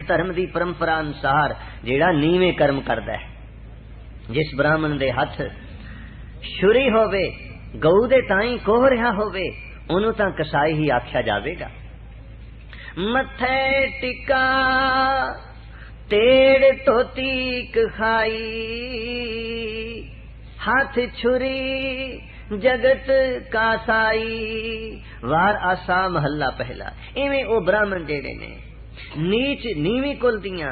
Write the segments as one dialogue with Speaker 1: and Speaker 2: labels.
Speaker 1: धर्म की परंपरा अनुसार जेड़ा नीवे कर्म करदा है, जिस ब्राह्मण दे हथ छुरी होवे, गऊ दे ताई कोह रहा होवे, ओनू तां कसाई ही आख्या जावेगा। मथे टिका तेड़ तो तीक खाई, हाथ छुरी जगत का साई। वार आसा महला पहला। इवें ओ ब्राह्मण जेड़े ने नीच नीवी कुल दियां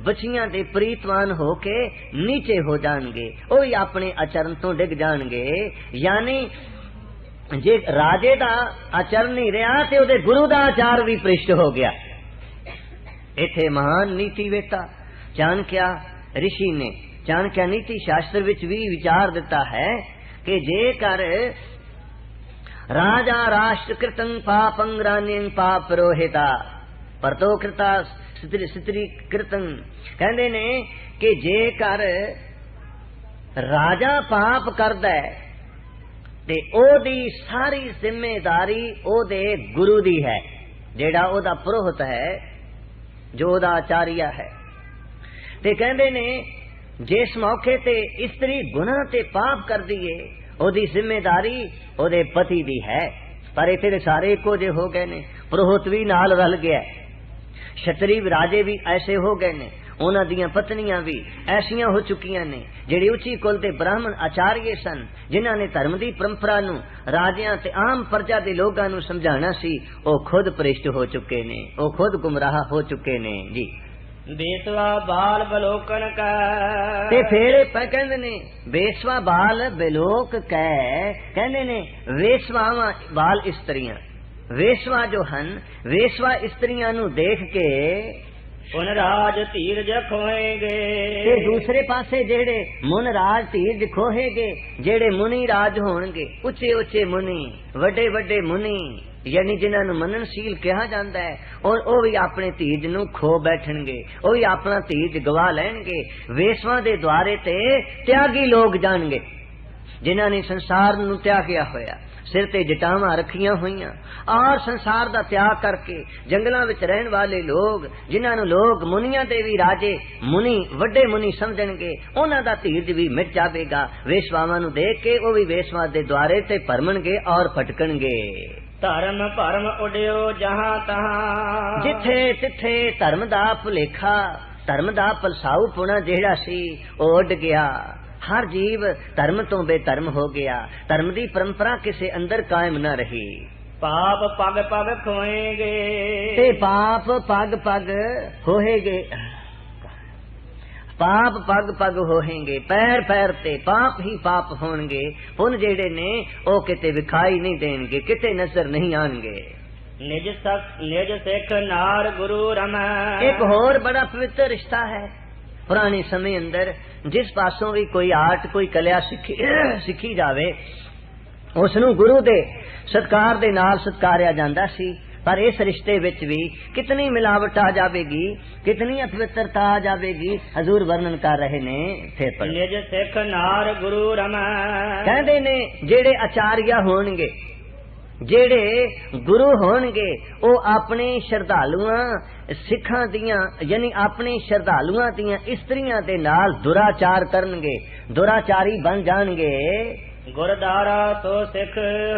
Speaker 1: बचियां दे प्रीतवान होके नीचे हो जाणगे, ओ ही अपने आचरण तो डिग जाणगे। यानी जे राजे दा आचरण नहीं रहा ते ओदे गुरु दा आचार भी भ्रिष्ट हो गया। इथे महान नीति वेता चाणक्य ऋषि ने चाणक्य नीति शास्त्र विच भी विचार दिता है कि जेकर राजा राष्ट्र कृतं पापं ग्राण्यं पाप रोहिता परतो कृता स्त्री कृतं, कहते ने कि जेकर राजा पाप करदा है ते ओदी सारी जिम्मेदारी ओदे गुरु दी है, जेड़ा ओदा पुरोहित है, जो ओदा आचार्य है। ते कहते ने जिस मौके ते स्त्री गुनाह ते पाप कर दिए, ओदी जिम्मेदारी ओदे पति दी है। पर इत्थे सारे इको जे हो गए ने, पुरोहित भी नाल रल गया, क्षत्रिय राजे भी ऐसे हो गए ने, उन्हां दियां पत्नियां भी ऐसियां हो चुकियां ने जेड़ी उच्ची कुल दे ब्राह्मण आचार्य सन, जिन्हां ने धर्म दी परंपरा नूं राजियां ते आम प्रजा दे लोगां नूं समझाना सी, ओ खुद भ्रिष्ट हो चुके ने, ओ खुद गुमराह हो चुके ने जी।
Speaker 2: बेसवा बाल बलोकन का
Speaker 1: ते फिर कहंदे ने बेसवा बाल बेलोक कै, कहंदे ने वेसवावां बाल स्त्रियां, वेसवा जो हन वेसवा स्त्रियां नूं देख के
Speaker 2: उन राज धीरज खोएंगे।
Speaker 1: ते दूसरे पासे जेड़े मुन राज धीरज खोहेगे, जेड़े मुनि राज होणगे, उच्चे उच्चे मुनि, वड्डे वड्डे मुनि, यानी जिन्हां नूं मननशील कहा जांदा है, और ओ भी अपने धीरज नूं खो बैठणगे, ओ भी अपना धीरज गवा लैणगे। वेसवां दे द्वारे ते त्यागी लोग जाणगे, जिन्हां ने संसार नूं त्यागया होया, सिर ते जटावां रखियां हुईयां और संसार दा त्याग करके जंगलां विच रहण वाले लोग, जिन्हां नूं लोग मुनियां दे भी राजे मुनि वड्डे मुनि समझणगे, उन्हां दा धीरज भी मिट जावेगा। वेसवावां नूं देख के ओ भी वेसवा दे द्वारे ते भरमणगे और फटकणगे।
Speaker 2: धर्म भरम उड़ियो जहां तहां,
Speaker 1: जिथे तिथे धर्म दा भुलेखा, धर्म दा पलसाऊपुणा जेड़ा सी ओ उड़ गया। हर जीव धर्म तो बेधर्म हो गया, धर्म दी परंपरा किसे अंदर कायम न रही।
Speaker 2: पाप पग पग खोएंगे,
Speaker 1: ते पाप पग पग होएगे, पाप पग पग होएंगे, पैर पैर ते पाप ही पाप होणगे। पुन जेड़े ने ओ किते विखाई नहीं देणगे, किते नजर नहीं आणगे।
Speaker 2: निज सिख नार गुरु रमा,
Speaker 1: एक होर बड़ा पवित्र रिश्ता है पुराने समय अंदर, जिस पासों भी कोई आर्ट कोई कला सिखी जावे, उसनू गुरु दे सत्कार दे नाल सत्कारिया जांदा सी। पर इस रिश्ते विच भी कितनी मिलावट आ जाएगी, कितनी अपवित्रता आ जाएगी, हजूर वर्णन कर रहे ने। फिर पर
Speaker 2: निज सिख नार गुरु रमा,
Speaker 1: कहंदे ने जेड़े आचार्य होणगे, जेड़े गुरु होणगे, ओ अपने श्रद्धालुआं सिखां दियां यानी अपने श्रद्धालुआं दियां स्त्रियां दे नाल दुराचार करनगे, दुराचारी बन जाणगे।
Speaker 2: गुरदारा तो सिख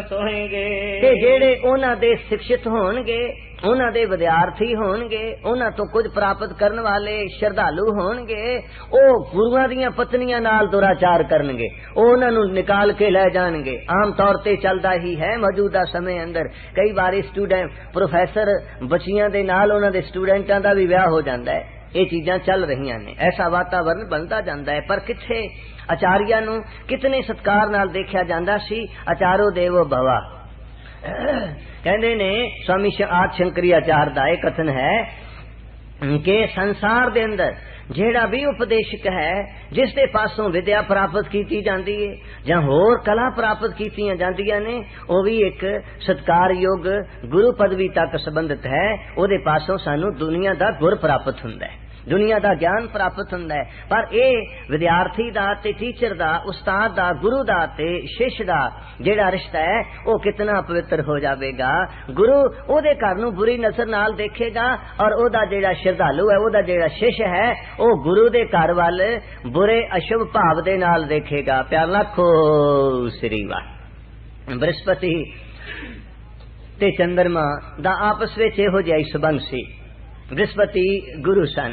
Speaker 2: सोहेंगे,
Speaker 1: ते जेड़े उन्हां दे शिक्षित होणगे, उन्हां दे विद्यार्थी होणगे, उन्हां तो कुछ प्राप्त करन वाले श्रद्धालु होणगे, ओ गुरुआं दियां पत्नियां नाल दुराचार करनगे, ओ उन्हां नूं निकाल के ले जाणगे। आम तौर ते चलदा ही है मौजूदा समय अंदर, कई बार स्टूडेंट प्रोफेसर बच्चियां दे नाल उन्हां दे स्टूडेंटां दा भी विआह हो जांदा है। ये चीजां चल रही ने, ऐसा वातावरण बनता जाता है। पर किथे आचार्य नूं कितने सत्कार नाल देखा जाता सी। आचारो देवो भवा, कहंदे ने स्वामी आदि शंकरी आचार्य दा एक कथन है कि संसार दे अंदर जेड़ा भी उपदेशक है, जिस दे पासों विद्या प्राप्त की जाती है या होर कला प्राप्त की जांदियां ने, वो भी एक सत्कार योग गुरु पदवी तक संबंधित है। ओदे पासों सानू दुनिया दा गुर प्राप्त हुंदा है। दुनिया दा ज्ञान प्राप्त हुंदा है, पर ये विद्यार्थी दा ते टीचर दा, उस्ताद दा, गुरु दा ते शिष्य दा जेड़ा रिश्ता है वो कितना पवित्र हो जाएगा। गुरु ओदे घर नूं बुरी नजर नाल देखेगा और ओदा जेड़ा श्रद्धालु है, ओदा जेड़ा शिष्य है, वो गुरु दे घर वाल बुरे अशुभ भाव दे नाल देखेगा। प्यार लाखो श्री वाह। बृहस्पति ते चंद्रमा दा आपस विच इहो जिहा ही संबंध सी। बृहस्पति गुरु सन,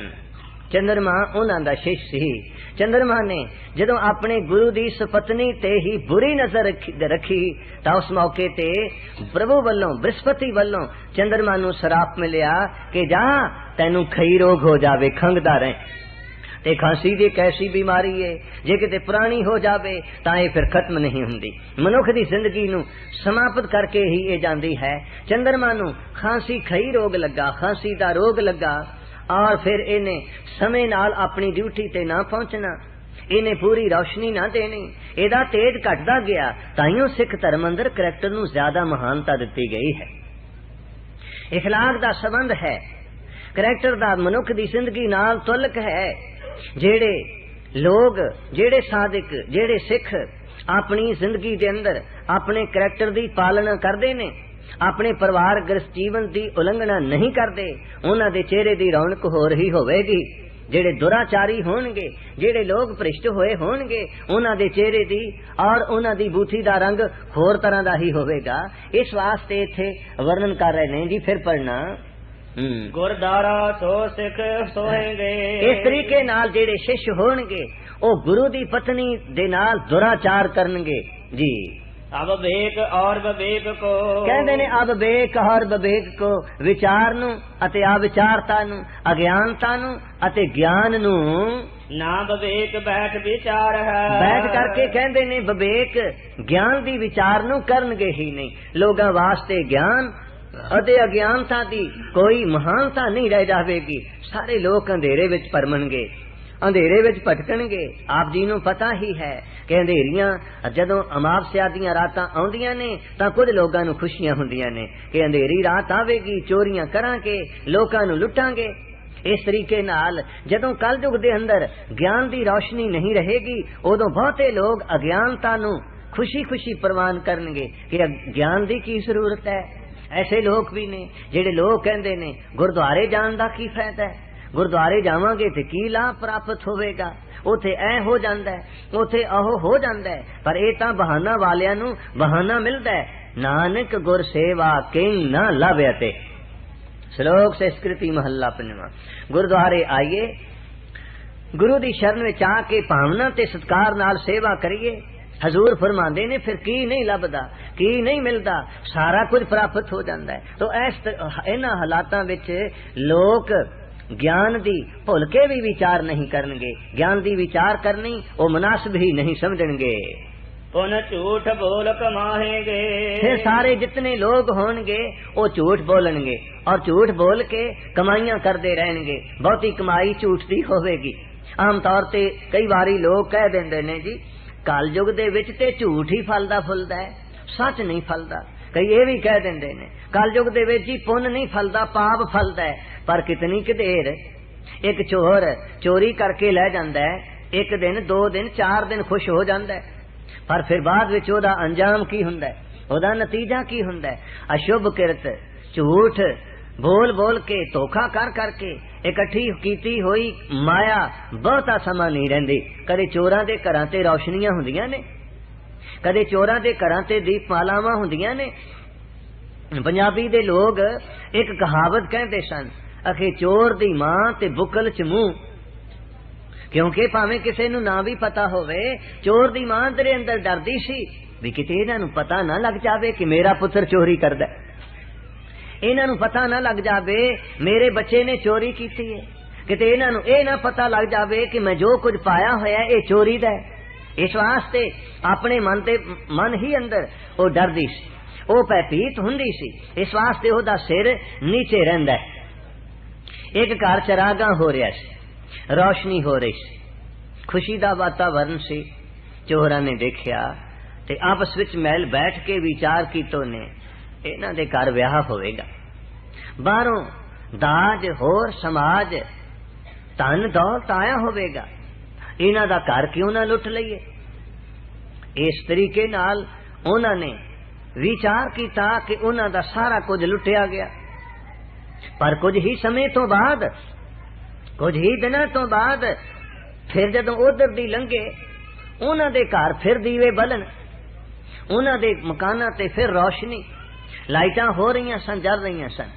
Speaker 1: चंद्रमा उन्हां दा शिष्य सी। चंद्रमा ने जदों अपने गुरु दी सपत्नी ते ही बुरी नजर रखी तां उस मौके ते प्रभु वल्लों, बृहस्पति वल्लों चंद्रमा नूं सराप मिलिया कि जा तैनूं खई रोग हो जावे, खंघदा रहे। ते खांसी दी कैसी बीमारी है, जे किते पुरानी हो जावे तां ये फिर खत्म नहीं हुंदी। मनुख दी जिंदगी नूं समाप्त करके ही ये जांदी है। चंद्रमा नूं खांसी खई रोग लगा, खांसी दा रोग लगा और फिर इन्हें समय नाल अपनी ड्यूटी ते ना पहुंचना, इन्हें पूरी रोशनी ना देनी, एदा तेज घटदा गया। ताइयों सिख धर्म अंदर करैक्टर नूं ज्यादा महानता दिती गई है। इखलाक दा संबंध है, करैक्टर दा मनुख दी जिंदगी नाल तुलक है। जेड़े लोग, जेड़े सादिक, जेड़े सिख अपनी जिंदगी दे अंदर अपने करैक्टर दी पालना करदे ने, अपने परिवार गृहस्थ जीवन दी उल्लंघना नहीं करते, उन्हां दे चेहरे दी रौनक होर ही होवेगी। जेड़े दुराचारी होणगे, जेड़े लोग भ्रिष्ट होए होणगे, उन्हां दे चेहरे दी और उन्हां दी बूथी दा रंग होर तरह दा ही होवेगा। इस वास्ते इत्थे वर्णन कर रहे ने जी, फिर पढ़ना।
Speaker 2: गुरदारा सो सिख सोहेंगे।
Speaker 1: इस तरीके नाल जेड़े शिष्य होणगे ओ गुरु दी पत्नी दे नाल दुराचार करनगे जी।
Speaker 2: अब बेक और बबेक को
Speaker 1: कहते ने, अब बेक और बबेक को, विचार नू अते अविचारता नू, अज्ञानता नू अते ज्ञान नू
Speaker 2: ना बबेक बैठ विचार है।
Speaker 1: बैठ करके कहते ने बबेक ज्ञान दी विचार नू करनगे ही नहीं। लोगां वास्ते ज्ञान अते अज्ञानता दी कोई महानता नहीं रह जावेगी। सारे लोग अंधेरे विच परमणगे, अंधेरे विच भटकणगे। आप जी नूं पता ही है कि अंधेरियां जदों अमावस्या दीयां रातां आउंदियां ने तां कुछ लोगां नूं खुशियां हुंदियां ने कि अंधेरी रात आवेगी, चोरियां करांगे, लोकां नूं लुटांगे। इस तरीके नाल जदों कलयुग दे अंदर ज्ञान दी रोशनी नहीं रहेगी, उदों बहुते लोग अज्ञानता नूं खुशी खुशी प्रवान करनगे कि ज्ञान दी की जरूरत है। ऐसे लोग भी ने जेड़े लोग कहंदे ने गुरुद्वारे जाण दा की फायदा है, गुरुद्वारे जावांगे ते की लाभ प्राप्त होवेगा, उथे ऐ हो जांदा है, उथे अहो हो जांदा है। पर ये तां बहाना वालियां नूं बहाना मिलदा है। नानक गुर सेवा किंग ना लभ्यते। श्लोक संस्कृति महला पंजवां। गुरुद्वारे आइए, गुरु दी शरण विच आके भावना ते सत्कार नाल सेवा करिए। हजूर फरमांदे ने फिर की नहीं लभदा, की नहीं मिलदा, सारा कुछ प्राप्त हो जाता है। तो इन्हां हालातां विच लोग ज्ञान दी भुल के भी विचार नहीं करनगे, ज्ञान दी विचार करनी वो मुनासिब ही नहीं समझणगे।
Speaker 2: पुन झूठ बोल कमाहेंगे।
Speaker 1: फिर सारे जितने लोग होंगे वो झूठ बोलणगे और झूठ बोल के कमाइयां करते रहणगे। बहुती कमाई झूठ दी होवेगी। आम तौर ते कई बारी लोग कह देंदे ने जी कलयुग दे विच ते झूठ ही फलदा फुलदा है, सच नहीं फलदा। कई ये भी कह देंदे ने कलयुग दे विच जी पुण्य नहीं फलदा, पाप फलदा है। पर कितनी कि देर एक चोर चोरी करके ले जांदा है, एक दिन, 2 दिन, 4 दिन खुश हो जांदा है, पर फिर बाद विच ओदा अंजाम की हुंदा है, ओदा नतीजा की हुंदा है? अशुभ किरत, झूठ बोल बोल के, धोखा कर करके इकट्ठी कीती हुई माया बहुता समा नहीं रहिंदी। कदे चोरां दे घरां ते रोशनियां हुंदियां ने, कदे चोरां दे घरां ते दीपमालावां हुंदियां ने। पंजाबी दे लोग एक कहावत कहते सन, अखे चोर दी मां ते बुकल च मुंह। क्योंकि भावें किसी नूं ना भी पता होवे, चोर दी मां तेरे अंदर डरदी सी भी किते इन्हां नूं पता ना लग जावे कि मेरा पुत्र चोरी करदा है, इन्हां नूं पता ना लग जावे मेरे बच्चे ने चोरी कीती है, किते इन्हां नूं ये ना पता लग जावे कि मैं जो कुछ पाया होया ये चोरी दा है। इस वास्ते अपने मन ही अंदर वो डरदी सी, वो भयभीत हुंदी सी। इस वास्ते ओदा सिर नीचे रहिंदा है। एक घर चरागा हो रहा सी, रोशनी हो रही सी, खुशी दा वातावरण सी। चोरां ने देखिया ते आपस विच महल बैठ के विचार कीतो ने इन्हां दे घर विआह होवेगा। बाहरों दाज होर समाज ਧਨ ਦੌਲਤ ਆਇਆ ਹੋਵੇਗਾ, ਇਹਨਾਂ ਦਾ ਘਰ ਕਿਉਂ ਨਾ ਲੁੱਟ ਲਈਏ। ਇਸ ਤਰੀਕੇ ਨਾਲ ਉਹਨਾਂ ਨੇ ਵਿਚਾਰ ਕੀਤਾ ਕਿ ਉਹਨਾਂ ਦਾ ਸਾਰਾ ਕੁਝ ਲੁੱਟਿਆ ਗਿਆ। ਪਰ ਕੁਝ ਹੀ ਸਮੇਂ ਤੋਂ ਬਾਅਦ, ਕੁਝ ਹੀ ਦਿਨਾਂ ਤੋਂ ਬਾਅਦ ਫਿਰ ਜਦੋਂ ਉਧਰ ਦੀ ਲੰਘੇ, ਉਹਨਾਂ ਦੇ ਘਰ ਫਿਰ ਦੀਵੇ ਬਲਣ, ਉਹਨਾਂ ਦੇ ਮਕਾਨਾਂ ਤੇ ਫਿਰ ਰੌਸ਼ਨੀ, ਲਾਈਟਾਂ ਹੋ ਰਹੀਆਂ ਸਨ, ਜਲ ਰਹੀਆਂ ਸਨ।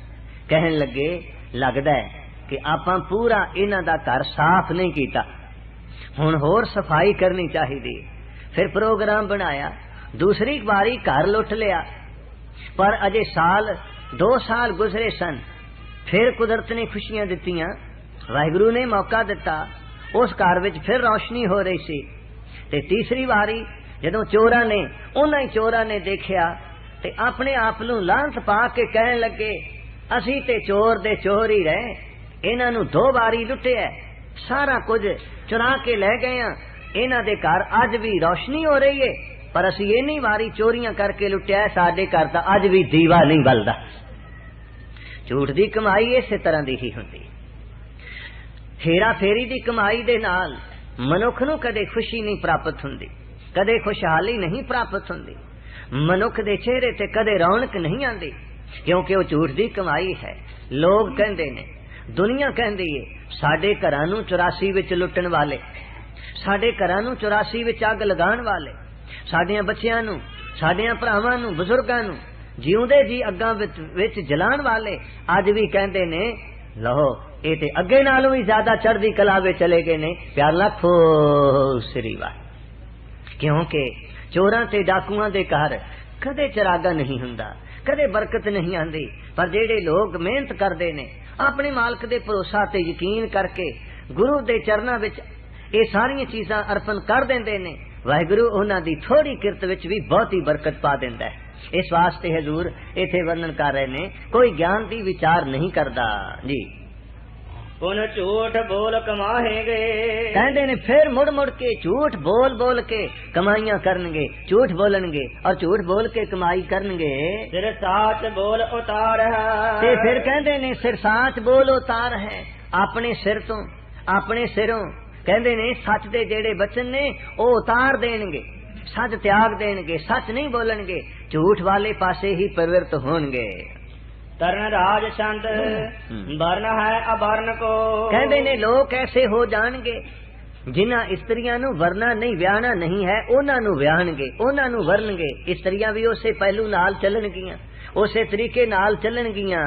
Speaker 1: ਕਹਿਣ ਲੱਗੇ ਲੱਗਦਾ ਹੈ ਕਿ ਆਪਾਂ ਪੂਰਾ ਇਹਨਾਂ ਦਾ ਘਰ ਸਾਫ਼ ਨਹੀਂ ਕੀਤਾ, ਹੁਣ ਹੋਰ ਸਫਾਈ ਕਰਨੀ ਚਾਹੀਦੀ। ਫਿਰ ਪ੍ਰੋਗਰਾਮ ਬਣਾਇਆ, ਦੂਸਰੀ ਵਾਰੀ ਘਰ ਲੁੱਟ ਲਿਆ। ਪਰ ਅਜੇ ਸਾਲ 2 ਸਾਲ ਗੁਜ਼ਰੇ ਸਨ, ਫਿਰ ਕੁਦਰਤ ਨੇ ਖੁਸ਼ੀਆਂ ਦਿੱਤੀਆਂ, ਵਾਹਿਗੁਰੂ ਨੇ ਮੌਕਾ ਦਿੱਤਾ, ਉਸ ਘਰ ਵਿੱਚ ਫਿਰ ਰੌਸ਼ਨੀ ਹੋ ਰਹੀ ਸੀ। ਤੇ ਤੀਸਰੀ ਵਾਰੀ ਜਦੋਂ ਉਹਨਾਂ ਹੀ ਚੋਰਾਂ ਨੇ ਦੇਖਿਆ ਤੇ ਆਪਣੇ ਆਪ ਨੂੰ ਲਾਂਤ ਪਾ ਕੇ ਕਹਿਣ ਲੱਗੇ, ਅਸੀਂ ਤੇ ਚੋਰ ਦੇ ਚੋਰ ਹੀ ਰਹੇ, ਇਹਨਾਂ ਨੂੰ 2 ਵਾਰੀ ਲੁੱਟਿਆ, ਸਾਰਾ ਕੁਝ ਚੁਰਾ ਕੇ ਲੈ ਗਏ ਆ, ਇਹਨਾਂ ਦੇ ਘਰ ਅੱਜ ਵੀ ਰੌਸ਼ਨੀ ਹੋ ਰਹੀ ਹੈ, ਪਰ ਅਸੀਂ ਇੰਨੀ ਵਾਰੀ ਚੋਰੀਆਂ ਕਰਕੇ ਲੁੱਟਿਆ, ਸਾਡੇ ਘਰ ਦਾ ਅੱਜ ਵੀ ਦੀਵਾ ਨਹੀਂ ਬਲਦਾ। ਝੂਠ ਦੀ ਕਮਾਈ ਇਸੇ ਤਰ੍ਹਾਂ ਦੀ ਹੀ ਹੁੰਦੀ। ਹੇਰਾ ਫੇਰੀ ਦੀ ਕਮਾਈ ਦੇ ਨਾਲ ਮਨੁੱਖ ਨੂੰ ਕਦੇ ਖੁਸ਼ੀ ਨਹੀਂ ਪ੍ਰਾਪਤ ਹੁੰਦੀ, ਕਦੇ ਖੁਸ਼ਹਾਲੀ ਨਹੀਂ ਪ੍ਰਾਪਤ ਹੁੰਦੀ, ਮਨੁੱਖ ਦੇ ਚਿਹਰੇ ਤੇ ਕਦੇ ਰੌਣਕ ਨਹੀਂ ਆਉਂਦੀ, ਕਿਉਂਕਿ ਉਹ ਝੂਠ ਦੀ ਕਮਾਈ ਹੈ। ਲੋਕ ਕਹਿੰਦੇ ਨੇ, ਦੁਨੀਆ ਕਹਿੰਦੀ ਏ, ਸਾਡੇ ਘਰਾਂ ਨੂੰ 84 ਵਿੱਚ ਲੁੱਟਣ ਵਾਲੇ, ਸਾਡੇ ਘਰਾਂ ਨੂੰ 84 ਵਿੱਚ ਅੱਗ ਲਗਾਉਣ ਵਾਲੇ, ਸਾਡਿਆਂ ਬੱਚਿਆਂ ਨੂੰ, ਸਾਡਿਆਂ ਭਰਾਵਾਂ ਨੂੰ, ਬਜ਼ੁਰਗਾਂ ਨੂੰ ਜਿਉਂਦੇ ਜੀ ਅੱਗਾਂ ਵਿੱਚ ਜਲਾਉਣ ਵਾਲੇ ਅੱਜ ਵੀ ਕਹਿੰਦੇ ਨੇ, ਲਹੋ ਇਹ ਤੇ ਅੱਗੇ ਨਾਲੋਂ ਵੀ ਜ਼ਿਆਦਾ ਚੜ੍ਹਦੀ ਕਲਾ ਵਿੱਚ ਚਲੇ ਗਏ ਨੇ। ਪਿਆਰ ਲੱਖੋ ਸ੍ਰੀ ਵਾਹਿਗੁਰੂ। ਕਿਉਂਕਿ ਚੋਰਾਂ ਤੇ ਡਾਕੂਆਂ ਦੇ ਘਰ ਕਦੇ ਚਰਾਗਾ ਨਹੀਂ ਹੁੰਦਾ, ਕਦੇ ਬਰਕਤ ਨਹੀਂ ਆਂਦੀ। ਪਰ ਜਿਹੜੇ ਲੋਕ ਮਿਹਨਤ ਕਰਦੇ ਨੇ, ਆਪਣੇ ਮਾਲਕ ਦੇ ਭਰੋਸਾ ਤੇ ਯਕੀਨ ਕਰਕੇ ਗੁਰੂ ਦੇ ਚਰਨਾਂ ਵਿੱਚ ਇਹ ਸਾਰੀਆਂ ਚੀਜ਼ਾਂ ਅਰਪਣ ਕਰ ਦਿੰਦੇ ਨੇ, ਵਾਹਿਗੁਰੂ ਉਹਨਾਂ ਦੀ ਥੋੜੀ ਕਿਰਤ ਵਿੱਚ ਵੀ ਬਹੁਤੀ ਬਰਕਤ ਪਾ ਦਿੰਦਾ ਹੈ। ਇਸ ਵਾਸਤੇ ਹਜ਼ੂਰ ਇੱਥੇ ਵਰਣਨ ਕਰ ਰਹੇ ਨੇ, ਕੋਈ ਗਿਆਨ ਦੀ ਵਿਚਾਰ ਨਹੀਂ ਕਰਦਾ ਜੀ।
Speaker 2: ਪੁਨ ਝੂਠ ਬੋਲ ਕਮਾਹੇਗੇ,
Speaker 1: ਕਹਿੰਦੇ ਨੇ ਫਿਰ ਮੁੜ ਮੁੜ ਕੇ ਝੂਠ ਬੋਲ ਬੋਲ ਕੇ ਕਮਾਈਆਂ ਕਰਨਗੇ, ਝੂਠ ਬੋਲਣਗੇ ਔਰ ਝੂਠ ਬੋਲ ਕੇ ਕਮਾਈ ਕਰਨਗੇ।
Speaker 2: ਸਿਰ ਸਾਚ ਬੋਲ ਉਤਾਰ ਹੈ,
Speaker 1: ਤੇ ਫਿਰ ਕਹਿੰਦੇ ਨੇ ਸਿਰ ਸਾਚ ਬੋਲ ਉਤਾਰ ਹੈ, ਆਪਣੇ ਸਿਰ ਤੋਂ, ਆਪਣੇ ਸਿਰੋਂ ਕਹਿੰਦੇ ਨੇ ਸੱਚ ਦੇ ਜਿਹੜੇ ਬਚਨ ਨੇ ਉਹ ਉਤਾਰ ਦੇਣਗੇ, ਸੱਚ ਤਿਆਗ ਦੇਣਗੇ, ਸੱਚ ਨਹੀਂ ਬੋਲਣਗੇ, ਝੂਠ ਵਾਲੇ ਪਾਸੇ ਹੀ ਪ੍ਰਵਿਰਤ ਹੋਣਗੇ।
Speaker 2: ਤਰਨ ਰਾਜ ਛੰਦ ਵਰਨ ਹੈ ਅਵਰਨ ਕੋ,
Speaker 1: ਕਹਿੰਦੇ ਨੇ ਲੋਕ ਐਸੇ ਹੋ ਜਾਣਗੇ ਜਿਨ੍ਹਾਂ ਇਸਤਰੀਆਂ ਨੂੰ ਵਰਨਾ ਨਹੀਂ, ਵਿਆਹਣਾ ਨਹੀਂ ਹੈ, ਉਹਨਾਂ ਨੂੰ ਵਿਆਹਣਗੇ, ਉਹਨਾਂ ਨੂੰ ਵਰਨਗੇ। ਇਸਤਰੀਆਂ ਵੀ ਉਸੇ ਪਹਿਲੂ ਨਾਲ ਚੱਲਣਗੀਆਂ, ਉਸੇ ਤਰੀਕੇ ਨਾਲ ਚੱਲਣਗੀਆਂ।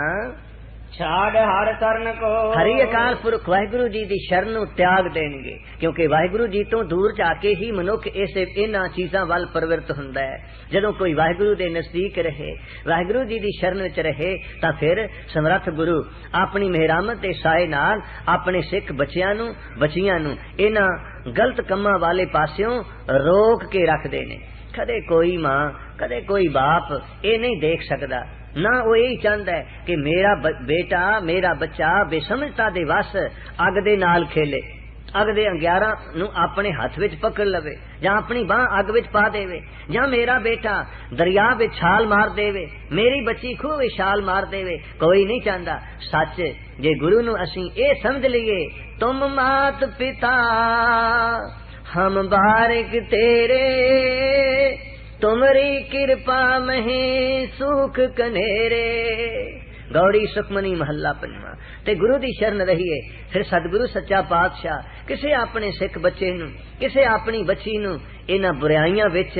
Speaker 2: ਛਾੜ ਹਰ ਸਰਨ ਕੋ,
Speaker 1: ਹਰੀ ਅਕਾਲ ਪੁਰਖ ਵਾਹਿਗੁਰੂ ਜੀ ਦੀ ਸ਼ਰਨ ਨੂੰ ਤਿਆਗ ਦੇਣਗੇ, ਕਿਉਂਕਿ ਵਾਹਿਗੁਰੂ ਜੀ ਤੋਂ ਦੂਰ ਜਾ ਕੇ ਹੀ ਮਨੁੱਖ ਇਹਨਾਂ ਚੀਜ਼ਾਂ ਵੱਲ ਪ੍ਰਵਿਰਤ ਹੁੰਦਾ ਹੈ। ਜਦੋਂ ਕੋਈ ਵਾਹਿਗੁਰੂ ਦੇ ਨਜ਼ਦੀਕ ਰਹੇ, ਵਾਹਿਗੁਰੂ ਜੀ ਦੀ ਸ਼ਰਨ ਵਿੱਚ ਰਹੇ, ਤਾਂ ਫਿਰ ਸਮਰੱਥ ਗੁਰੂ ਆਪਣੀ ਮਿਹਰਾਮਤ ਦੇ ਸਾਏ ਨਾਲ ਆਪਣੇ ਸਿੱਖ ਬੱਚਿਆਂ ਨੂੰ, ਬੱਚੀਆਂ ਨੂੰ ਇਹਨਾਂ ਗਲਤ ਕੰਮਾਂ ਵਾਲੇ ਪਾਸਿਓਂ ਰੋਕ ਕੇ ਰੱਖਦੇ ਨੇ। ਕਦੇ ਕੋਈ ਮਾਂ, ਕਦੇ ਕੋਈ ਬਾਪ ਇਹ ਨਹੀਂ ਦੇਖ ਸਕਦਾ, ਨਾ ਉਹ ਇਹ ਚਾਹੁੰਦਾ ਹੈ ਕਿ ਮੇਰਾ ਬੇਟਾ, ਮੇਰਾ ਬੱਚਾ ਬੇਸਮਝਤਾ ਦੇ ਵਸ ਅੱਗ ਦੇ ਨਾਲ ਖੇਲੇ, ਅੱਗ ਦੇ ਅੰਗਿਆਰਾਂ ਨੂੰ ਆਪਣੇ ਹੱਥ ਵਿੱਚ ਪਕੜ ਲਵੇ, ਜਾਂ ਆਪਣੀ ਬਾਂਹ ਅੱਗ ਵਿੱਚ ਪਾ ਦੇਵੇ, ਜਾਂ ਮੇਰਾ ਬੇਟਾ ਦਰਿਆ ਵਿੱਚ ਛਾਲ ਮਾਰ ਦੇਵੇ, ਮੇਰੀ ਬੱਚੀ ਖੂਹ ਵਿੱਚ ਛਾਲ ਮਾਰ ਦੇਵੇ। ਕੋਈ ਨਹੀਂ ਚਾਹੁੰਦਾ। ਸੱਚ ਜੇ ਗੁਰੂ ਨੂੰ ਅਸੀਂ ਇਹ ਸਮਝ ਲਈਏ, ਤੁਮ ਮਾਤ ਪਿਤਾ ਹਮ ਬਾਰਿਕ ਤੇਰੇ, ਤੁਮਰੀ ਕਿਰਪਾ ਮਹੀ ਸੁਖ ਕਨੇਰੇ। ਗੌੜੀ ਸੁਖਮਨੀ ਮਹੱਲਾ ਪੰਜਵਾਂ। ਤੇ ਗੁਰੂ ਦੀ ਸ਼ਰਨ ਰਹੀਏ, ਫਿਰ ਸਤਿਗੁਰੂ ਸੱਚਾ ਪਾਤਸ਼ਾਹ ਕਿਸੇ ਆਪਣੇ ਸਿੱਖ ਬੱਚੇ ਨੂੰ, ਕਿਸੇ ਆਪਣੀ ਬੱਚੀ ਨੂੰ ਇਹਨਾਂ ਬੁਰਾਈਆਂ ਵਿੱਚ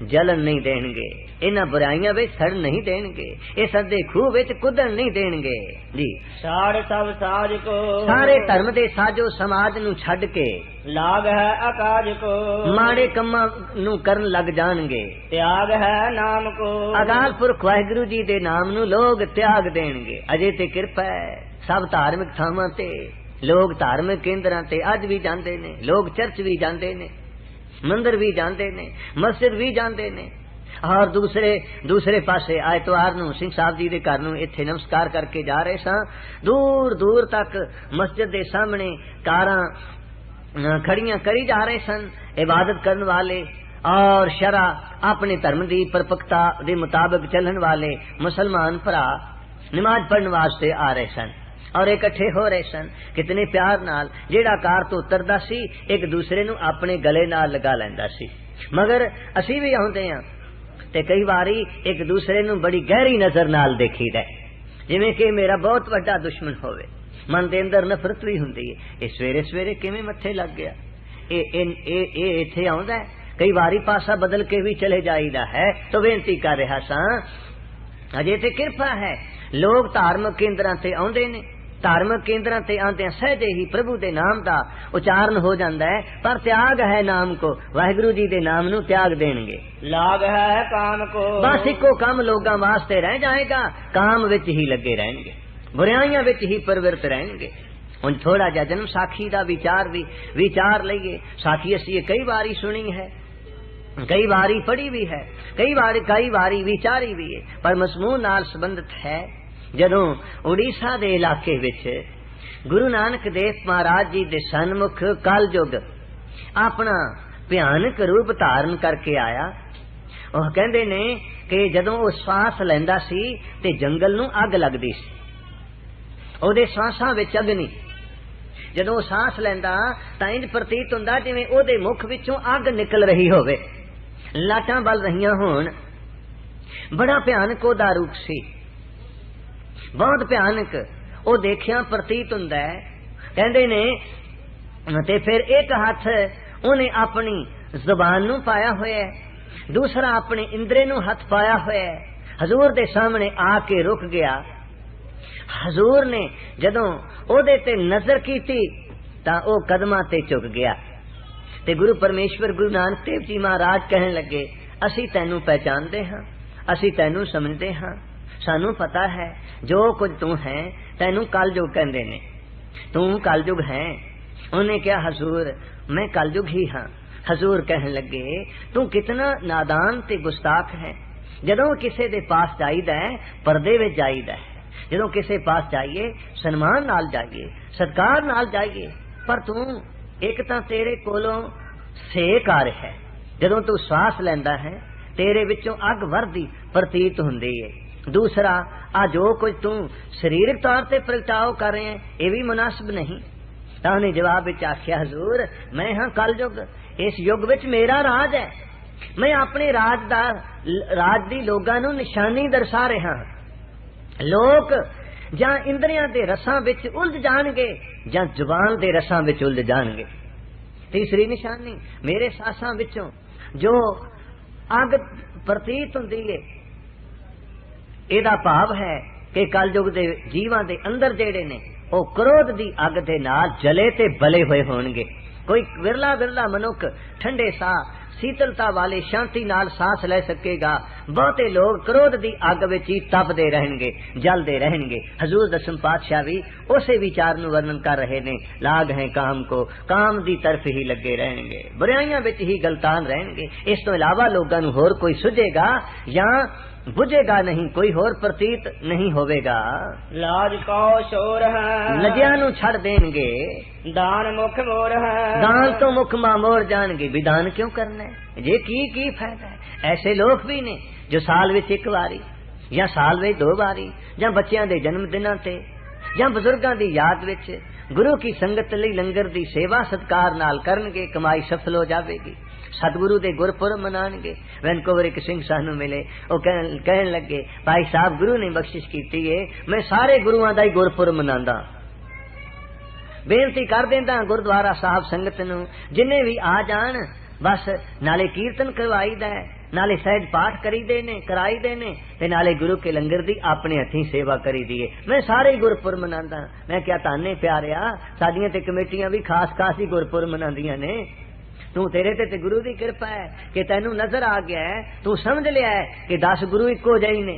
Speaker 1: ਜਲਨ ਨਹੀਂ ਦੇਣਗੇ, ਇਹਨਾਂ ਬੁਰਾਈਆਂ ਵਿੱਚ ਸੜ ਨਹੀਂ ਦੇਣਗੇ, ਇਹ ਸੱਦੇ ਖੂਹ ਵਿੱਚ ਕੁੱਦਣ ਨਹੀਂ ਦੇਣਗੇ ਜੀ।
Speaker 2: ਸਾੜ ਸਭ ਸਾਜ ਕੋ,
Speaker 1: ਸਾਰੇ ਧਰਮ ਦੇ ਸਾਜੋ ਸਮਾਜ ਨੂੰ ਛੱਡ ਕੇ
Speaker 2: ਲਾਗ ਹੈ ਅਕਾਜ ਕੋ,
Speaker 1: ਮਾੜੇ ਕੰਮਾਂ ਨੂੰ ਕਰਨ ਲੱਗ ਜਾਣਗੇ।
Speaker 2: ਤਿਆਗ ਹੈ ਨਾਮ ਕੋ,
Speaker 1: ਅਕਾਲ ਪੁਰਖ ਵਾਹਿਗੁਰੂ ਜੀ ਦੇ ਨਾਮ ਨੂੰ ਲੋਕ ਤਿਆਗ ਦੇਣਗੇ। ਅਜੇ ਤੇ ਕਿਰਪਾ ਹੈ, ਸਭ ਧਾਰਮਿਕ ਥਾਵਾਂ ਤੇ ਲੋਕ, ਧਾਰਮਿਕ ਕੇਂਦਰਾਂ ਤੇ ਅੱਜ ਵੀ ਜਾਂਦੇ ਨੇ ਲੋਕ, ਚਰਚ ਵੀ ਜਾਂਦੇ ਨੇ, ਮੰਦਿਰ ਵੀ ਜਾਂਦੇ ਨੇ, ਮਸਜਿਦ ਵੀ ਜਾਂਦੇ ਨੇ। ਔਰ ਦੂਸਰੇ ਪਾਸੇ ਐਤਵਾਰ ਨੂੰ ਸਿੰਘ ਸਾਹਿਬ ਜੀ ਦੇ ਘਰ ਨੂੰ ਇੱਥੇ ਨਮਸਕਾਰ ਕਰਕੇ ਜਾ ਰਹੇ ਸਾਂ, ਦੂਰ ਦੂਰ ਤੱਕ ਮਸਜਿਦ ਦੇ ਸਾਹਮਣੇ ਕਾਰਾਂ ਖੜੀਆਂ ਕਰੀ ਜਾ ਰਹੇ ਸਨ ਇਬਾਦਤ ਕਰਨ ਵਾਲੇ, ਔਰ ਸ਼ਰਾ ਆਪਣੇ ਧਰਮ ਦੀ ਪਰਪਕਤਾ ਦੇ ਮੁਤਾਬਕ ਚੱਲਣ ਵਾਲੇ ਮੁਸਲਮਾਨ ਭਰਾ ਨਮਾਜ਼ ਪੜ੍ਹਨ ਵਾਸਤੇ ਆ ਰਹੇ ਸਨ। और इकट्ठे हो रहे सन। कितने प्यार नाल जेड़ा कार तो उतरदा सी एक दूसरे नू अपने गले नाल लगा लैंदा सी। मगर असी भी आउंदे हां ते कई बारी एक दूसरे नू बड़ी गहरी नजर नाल देखीदा, जिवें कि मेरा बहुत वड्डा दुश्मन होवे। मन दे अंदर नफरत भी हुंदी है, ये सवेरे सवेरे किवें मत्थे लग गया, ए इत्थे आउंदा है। कई बारी पासा बदल के भी चले जाईदा है। तो बेनती कर रहा सा, अजे ते किरपा है, लोग धार्मिक केंद्रां ते आउंदे ने, धार्मिक केंद्रां ते आंदे सहजे ही प्रभु दे नाम दा उच्चारण हो जांदा है, पर त्याग है नाम को, वाहिगुरु जी दे नाम नू त्याग देणगे।
Speaker 2: लाग है काम को,
Speaker 1: बस इको काम लोगां वास्ते रह जाएगा, काम विच ही लगे रहणगे, बुराइयां विच ही प्रवृत्त रहणगे। हुण थोड़ा जिहा जन्म साखी दा विचार लईए। साखी असीं कई बारी सुनी है, कई बारी पढ़ी भी है, कई बारी विचारी भी है, पर मजमून नाल संबंधित है। जदों उड़ीसा दे इलाके विच गुरु नानक देव महाराज जी दे सन्मुख कलयुग अपना भयानक रूप धारण करके आया। ਉਹ ਕਹਿੰਦੇ ਨੇ कि जदों ਉਹ सांस लैंदा सी ते जंगल नूं अग लगदी सी, ਉਹਦੇ सांसां विच अग्नि। जदों ਉਹ सांस लैंदा तां इंज प्रतीत हुंदा जिवें ਉਹਦੇ मुख विचों अग निकल रही होवे, लाटां बल रहीआं होण। बड़ा भयानक ਉਹਦਾ रूप सी, बहुत भयानक। ਉਹ देखिया प्रतीत हुंदा है। कहंदे ने ते फिर एक हथ ਉਹਨੇ अपनी जुबान नूं पाया होया, दूसरा अपने इंद्रे नूं हथ पाया होया। हजूर दे सामने आके रुक गया। हजूर ने जदों ओदे ते नजर कीती तां ओ कदमां ते झुक गया ते गुरु परमेश्वर गुरु नानक देव जी महाराज कहन लगे, असी तैनू पहचानते हां, असी तैनू समझते हां, सानू पता है जो कुछ तू है, तैनू कलयुग कहंदे ने, तू कलयुग है। उन्हें क्या हजूर मैं कलयुग ही हाँ। हजूर कहन लगे, तू कितना नादान ते गुस्ताख है। जदों किसे दे पास जाईदा है पर्दे विच जाईदा है, जदों किसे पास जाइए सन्मान नाल जाइए, सत्कार नाल जाइए, पर तू एक तां तेरे कोलों सेक आ रहा है, जदों तू सांस लैंदा है तेरे विचों अग वरदी प्रतीत हुंदी है। दूसरा आ जो कुछ तू शरीरक तौर ते प्रगटाव कर रहे हैं ये भी मुनासिब नहीं। तां उन्हें जवाब विच आख्या, हजूर मैं हाँ कलयुग, इस युग विच मेरा राज है, मैं अपने राज दी लोगां नूं निशानी दर्शा रहा। लोग जां इंद्रियां दे रसां विच उलझ जाणगे जां जुबान दे रसां विच उलझ जाणगे। तीसरी निशानी मेरे सासां विचों जो अग प्रतीत हुंदी है, ਇਹਦਾ भाव है कि कलयुग दे जीवां दे अंदर जेड़े ने ਉਹ क्रोध दी अग दे नाल जले ते बले होए होणगे। कोई विरला मनुख ठंडे साह शीतलता वाले शांति नाल सांस ले सकेगा, बहुते लोग क्रोध दी अग विच ही तपदे रहणगे, जलदे रहणगे। हजूर दसम पातशाह भी उसे विचार नु वर्णन कर रहे ने, लाग है काम को, काम दी तरफ ही लगे रहणगे, बुराइयां विच ही गलतान रहणगे। इस तो इलावा लोगां नु होर कोई सुझेगा या बुझेगा नहीं, कोई होर प्रतीत नहीं होवेगा।
Speaker 2: लाज को शोर है
Speaker 1: लजिया नु छड़ देंगे,
Speaker 2: दान मुख मोर है,
Speaker 1: दान तो मुख मां मोर जाणगे, विधान क्यों करना है, ये की फायदा है। ऐसे लोग भी ने जो साल विच एक बारी या साल विच 2 बारी या बच्चियां दे जन्म दिनां ते या बुजुर्गां दी याद विच गुरु की संगत लई लंगर दी सेवा सत्कार नाल करनगे, कमाई सफल हो जावेगी। सतगुरु दे गुरपुरब मनाणगे। वैनकोवर एक सिंह सानू मिले, वो कहन लगे, भाई साहब गुरु ने बख्शिश कीती है, मैं सारे गुरुआं दा ही गुरपुरब मनांदा। बेनती कर देंदा गुरुद्वारा साहब संगत नू जिन्ने भी आ जान, बस नाले कीर्तन करवाईदा है, नाले सहज पाठ करीदे ने, कराईदे ने, ते नाले गुरु के लंगर दी अपने हथीं सेवा करीदी है। मैं सारे गुरपुरब मनांदा। मैं क्या ताने प्यारिया, साडियां ते कमेटियां भी खास ही गुरपुरब मनांदियां ने। तू तेरे ते गुरु दी कृपा है कि तैनू नजर आ गया है, तू समझ लिया है कि 10 गुरु इको जही ने,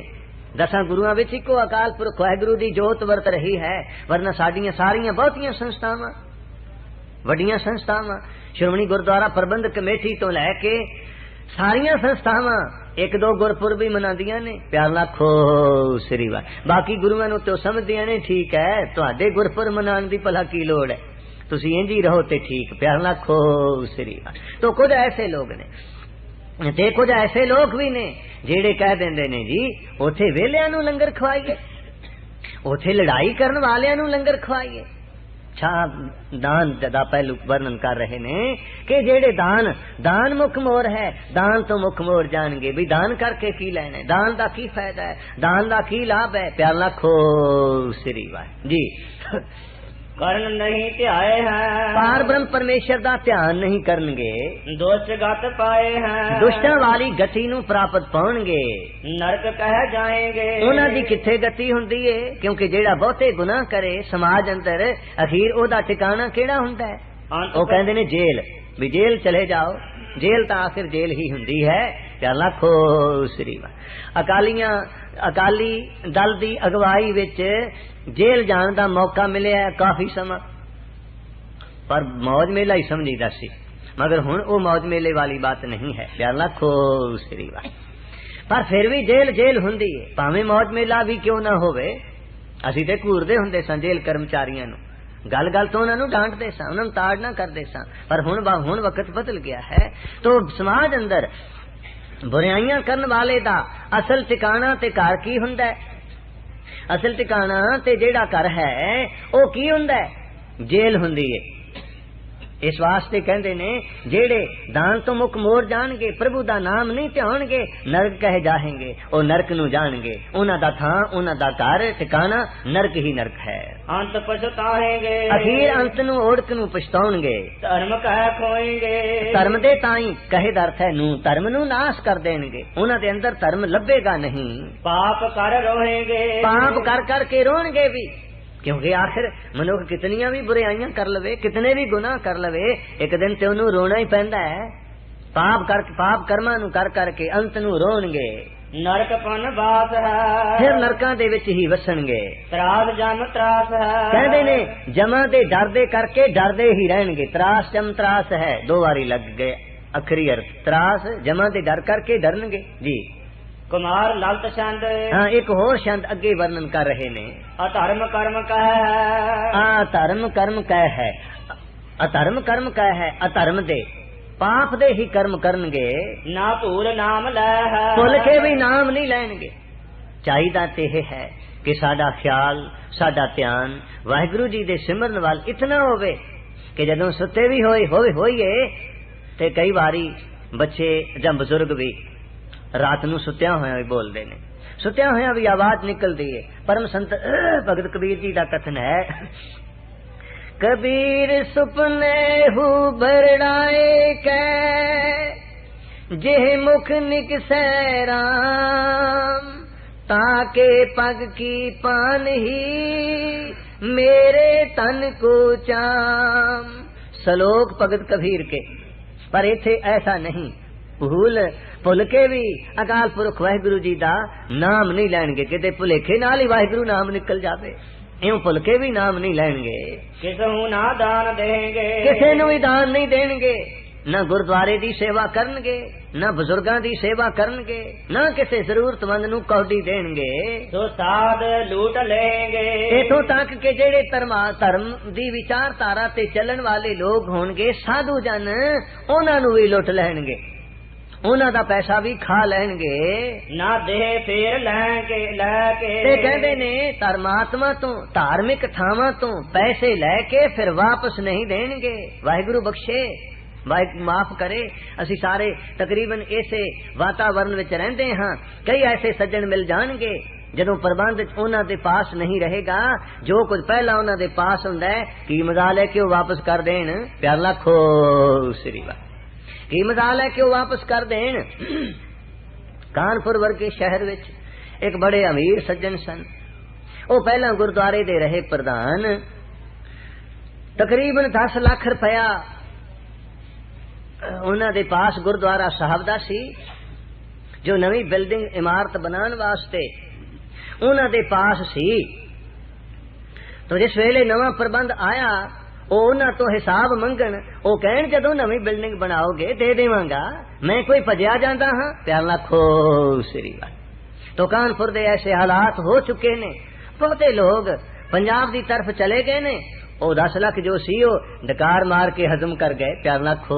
Speaker 1: 10 गुरुआं विच इको अकाल पुरख वाहिगुरु दी जोत वरत रही है। वरना साडियां सारियां बहुतियां संस्थावां, वड्डियां संस्थावां, श्रोमणी गुरुद्वारा प्रबंधक कमेटी तो लैके सारियां संस्थावां 1-2 गुरपुरब भी मनांदियां ने। प्यार लाखो श्री वाह। बाकी गुरुआं नू तो समझदियां ने, ठीक है तुहाडे गुरपुरब मनाउण दी भला की लोड़ है, तुसी इंज ही रहो ते ठीक। प्यार लाखो श्री वाह। तो कुछ ऐसे लोग ने ते कुछ ऐसे लोग भी ने जेड़े कह देंदे ने जी उथे वेलियां नू लंगर खवाइए, उथे लड़ाई करने वालियां नूं लंगर खवाइए। दान दा पहलू वर्णन कर रहे ने कि जेड़े दान मुख मोर है, दान तो मुख मोर जाएंगे भी दान करके की लेना है, दान दा की फायदा है, दान दा की लाभ है। प्याला खो श्री वाह जी।
Speaker 2: ਕਰਨ ਨਹੀਂ ਧਿਆਏ ਹੈ,
Speaker 1: पार ब्रह्म परमेश्वर दा ध्यान नहीं करनगे,
Speaker 2: ਦੁਸ਼ਟ ਗਤ ਪਾਏ ਹੈ,
Speaker 1: दुष्टां वाली गति नूं प्राप्त पाउणगे।
Speaker 2: ਨਰਕ ਕਹਿ ਜਾਏਂਗੇ,
Speaker 1: ਉਹਨਾਂ ਦੀ ਕਿੱਥੇ ਗਤੀ ਹੁੰਦੀ ਏ? ਕਿਉਂਕਿ ਜਿਹੜਾ ਬਹੁਤੇ ਗੁਨਾਹ ਕਰੇ ਸਮਾਜ ਅੰਦਰ ਅਖੀਰ ਉਹਦਾ ਟਿਕਾਣਾ ਕਿਹੜਾ ਹੁੰਦਾ ਹੈ? ਉਹ ਕਹਿੰਦੇ ਨੇ ਜੇਲ੍ਹ, ਵੀ ਜੇਲ੍ਹ ਚਲੇ ਜਾਓ। ਜੇਲ੍ਹ ਤਾਂ ਆਖਿਰ ਜੇਲ੍ਹ ਹੀ ਹੁੰਦੀ ਹੈ। ਤੇ ਲੱਖੋ ਸ੍ਰੀ ਅਕਾਲੀ ਦਲ ਦੀ ਅਗਵਾਈ ਵਿੱਚ ਜੇਲ੍ਹ ਜਾਣ ਦਾ ਮੌਕਾ ਮਿਲਿਆ ਕਾਫੀ ਸਮਾਂ, ਪਰ ਮੌਜ ਮੇਲਾ ਹੀ ਸਮਝੀਦਾ ਸੀ। ਮਗਰ ਹੁਣ ਉਹ ਮੌਜ ਮੇਲੇ ਵਾਲੀ ਬਾਤ ਨਹੀਂ ਹੈ। ਪਿਆਰ ਲੱਖੋ ਸ੍ਰੀ ਵਾਹ। ਪਰ ਫਿਰ ਵੀ ਜੇਲ੍ਹ ਹੁੰਦੀ ਹੈ, ਭਾਵੇਂ ਮੌਜ ਮੇਲਾ ਵੀ ਕਿਉਂ ਨਾ ਹੋਵੇ। ਅਸੀਂ ਤੇ ਘੂਰਦੇ ਹੁੰਦੇ ਸਾਂ ਜੇਲ੍ਹ ਕਰਮਚਾਰੀਆਂ ਨੂੰ, ਗੱਲ ਤੋਂ ਉਹਨਾਂ ਨੂੰ ਡਾਂਟਦੇ ਸਾਂ, ਉਹਨਾਂ ਨੂੰ ਤਾੜਨਾ ਕਰਦੇ ਸਾਂ। ਪਰ ਹੁਣ ਵਕਤ ਬਦਲ ਗਿਆ ਹੈ। तो समाज अंदर बुराइयां करने वाले दा असल ठिकाना ते घर की हुंदा है? असल ठिकाना ते जेड़ा घर है ओ की हुंदा है? जेल हुंदी है। इस वास्ते कहते ने जेड़े दान तो मुख मोर जाणगे, प्रभु दा नाम नहीं ध्यानगे, नरक कह जाएंगे, ओ नरक नू जाणगे। उन्हां दा थां, उन्हां दा घर ठिकाना नरक ही नरक है।
Speaker 2: अंत पछताएंगे,
Speaker 1: अखीर अंत नू ओड़क नू पछताउणगे।
Speaker 2: धर्म कह खोएंगे,
Speaker 1: धर्म दे ताई कहे दा अर्थ है नू, धर्म नू नाश कर देणगे। उन्हां दे अंदर धर्म लभेगा नहीं।
Speaker 2: पाप कर रोएंगे,
Speaker 1: पाप कर के रोणगे भी, क्योंकि आखिर मनुख कितनियां भी बुराइयां कर लवे, कितने भी गुनाह कर लवे, एक दिन ते उन्हें रोना ही पैंदा है। पाप कर्मां नू कर के अंत नू रोणगे।
Speaker 2: नरक पन बास है,
Speaker 1: फिर नरकां दे विच ही वसणगे।
Speaker 2: त्रास जम त्रास है,
Speaker 1: कहंदे ने जमा दे डरदे करके डरदे ही रहणगे। त्रास जम त्रास है, दो बारी लग गए अखरी अर्थ। त्रास जमा दे डर करके डरनगे जी।
Speaker 2: कुमार लालत छंद,
Speaker 1: हाँ एक होर छंद अगे वर्णन कर रहे ने।
Speaker 2: अधर्म कर्म कह है,
Speaker 1: अधर्म कर्म कह है, अधर्म कर्म कह है। अधर्म दे पाप दे ही कर्म करनगे,
Speaker 2: ना भूल नाम लै है,
Speaker 1: भुल के भी नाम नहीं लैणगे। चाहिदा ते है कि साडा ख्याल, साडा ध्यान वाहिगुरु जी दे सिमरन वाल इतना होवे कि जदों सुते भी होइए ते कई बारी बच्चे जां बजुर्ग भी रात नू सुत्या होया भी बोलते ने, सुत्या होया भी आवाज निकलती है। परम संत भगत कबीर जी का कथन है, कबीर सुपने हु बरड़ाए कै जेह मुख निकसै राम, ताके पग की पान ही मेरे तन को चाम। सलोक भगत कबीर के, पर इथे ऐसा नहीं। भुल के भी अकाल पुरख वाहिगुरु जी दा नाम नहीं लैणगे, किते भुलेखे नाल ही वाहिगुरु नाम निकल जावे। इउं भुल के भी नाम नहीं लैणगे।
Speaker 2: किसहू ना दान देंगे,
Speaker 1: किसे नूं भी दान नहीं देणगे। ना गुरुद्वारे दी सेवा करनगे, ना बुजुर्गां दी सेवा करनगे, ना किसे जरूरतमंद नूं कौडी देणगे।
Speaker 2: तो साध लूट लेंगे,
Speaker 1: इथों तक के जेड़े धर्म दी विचारधारा ते चलन वाले लोग होणगे, साधु जन, उन्हां नूं भी लुट लैणगे, उन्हां दा पैसा भी खा लैणगे।
Speaker 2: ना दे फेर लैके
Speaker 1: ते कहंदे ने धर्मात्मा तो धार्मिक थावां तो पैसे लैके फिर वापस नहीं देणगे। वाहिगुरु बख्शे, माफ करे। असी सारे तकरीबन ऐसे वातावरण विच रहिंदे हां। कई ऐसे सज्जन मिल जाणगे जदों प्रबंध उन्हां दे पास नहीं रहेगा, जो कुछ पहला उन्हां दे पास हुंदा है की मजाल है कि वो वापस कर देण। प्यार लाखो श्री वाह। की मजाल है कि वो वापस कर देन। कानपुर वर्गे शहर विच एक बड़े अमीर सज्जन सन। वो पहला गुरुद्वारे दे रहे प्रधान। तकरीबन 10 लाख रुपया उन्हां दे पास गुरुद्वारा साहब दा सी, जो नवी बिल्डिंग इमारत बनाने वास्ते उन्हां दे पास सी। तो जिस वेले नवा प्रबंध आया, उन्हां तो हिसाब मंगण, वो कहण जदों नवी बिल्डिंग बनाओगे दे देवांगा, मैं कोई भजिया जांदा हां। प्यार लाखो श्री वाह। तो कानपुर दे ऐसे हालात हो चुके ने, बहुते लोग पंजाब दी तरफ चले गए ने, ਉਹ 10 ਲੱਖ ਜੋ ਸੀ ਉਹ ਡਕਾਰ ਮਾਰ ਕੇ ਹਜ਼ਮ ਕਰ ਗਏ। ਪਿਆਰ ਨਾਲ ਖੋ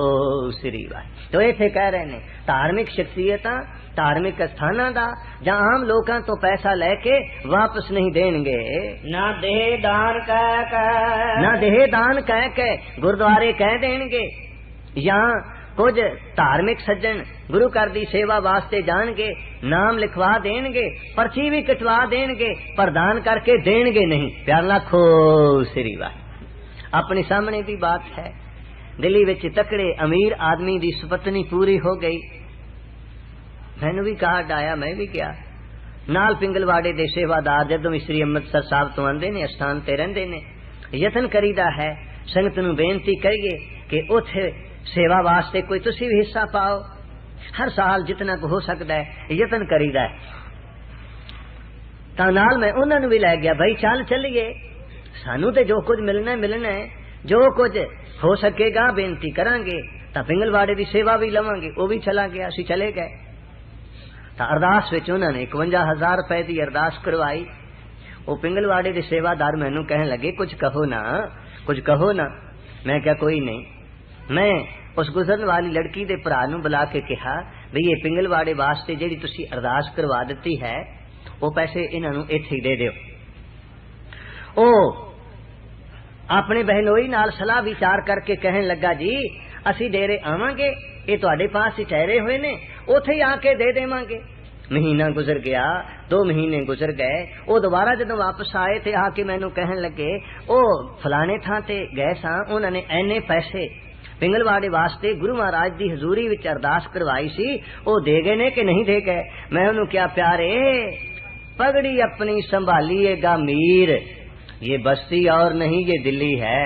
Speaker 1: ਸ੍ਰੀ ਵਾਹਿ। ਤੋ ਇੱਥੇ ਕਹਿ ਰਹੇ ਨੇ ਧਾਰਮਿਕ ਸ਼ਖਸੀਅਤਾਂ ਧਾਰਮਿਕ ਸਥਾਨਾਂ ਦਾ ਜਾਂ ਆਮ ਲੋਕਾਂ ਤੋਂ ਪੈਸਾ ਲੈ ਕੇ ਵਾਪਸ ਨਹੀਂ ਦੇਣਗੇ।
Speaker 2: ਨਾ ਦੇਹ ਦਾਨ ਕਹਿ ਕੇ,
Speaker 1: ਨਾ ਦੇਹ ਦਾਨ ਕਹਿ ਕੇ ਗੁਰਦੁਆਰੇ ਕਹਿ ਦੇਣਗੇ, ਜਾਂ ਕੁਝ ਧਾਰਮਿਕ ਸੱਜਣ ਗੁਰੂ ਘਰ ਦੀ ਸੇਵਾ ਵਾਸਤੇ ਜਾਣਗੇ, ਨਾਮ ਲਿਖਵਾ ਦੇਣਗੇ, ਪਰਚੀ ਵੀ ਕਟਵਾ ਦੇਣਗੇ, ਪਰ ਦਾਨ ਕਰਕੇ ਦੇਣਗੇ नहीं। प्यार लाखो श्री वाह। अपने सामने भी बात है, दिल्ली विच तकड़े अमीर आदमी दी सुपत्नी पूरी हो गई। मैनू भी कार्ड आया, मैं भी गया नाल। पिंगलवाड़े दे सेवादार जदों श्री अमृतसर साहब तो आंदे ने, स्थान ते रहिंदे ने, यतन करीदा है संगत नूं बेनती करिए कि उथे सेवा वास्ते कोई तुसी भी हिस्सा पाओ। हर साल जितना को हो सकता है यतन करीदा है। तां नाल मैं उन्हां नूं भी लै गया, भाई चल चलिए, सानू ते जो कुछ मिलना है, जो कुछ हो सकेगा बेनती करांगे। तां पिंगलवाड़े दी सेवा भी लवांगे। वो भी चला गया, असीं चले गए। तां अरदास विच उन्होंने 51,000 रुपए की अरदास करवाई। वो पिंगलवाड़े दे सेवादार मैनू कहन लगे कुछ कहो ना, कुछ कहो ना। मैं क्या कोई नहीं। मैं उस गुजरन वाली लड़की दे भरा नूं बुला के कहा भी ये पिंगलवाड़े वास्ते जिहड़ी तुसीं अरदास करवा दित्ती है वो पैसे इन्हां नूं इत्थे दे दिओ। ओ अपने बहनोई नाल सलाह विचार करके कहन लगा जी असीं डेरे आवांगे, ये तुहाडे पास ही ठहरे हुए ने, उत्थे ही आके दे देवांगे। महीना गुजर गया, 2 महीने गुजर गए। वो दोबारा जदों वापस आए थे आके मैनू कहन लगे ओ फलाने थां ते गए सां, उन्होंने ऐने पैसे पिंगलवाड़े वास्ते गुरु महाराज दी हजूरी विच अरदास करवाई सी, वो दे गए ने कि नहीं दे गए। मैं उन्होंने क्या प्यारे पगड़ी अपनी संभालिएगा मीर, ये बस्ती और नहीं ये दिल्ली है,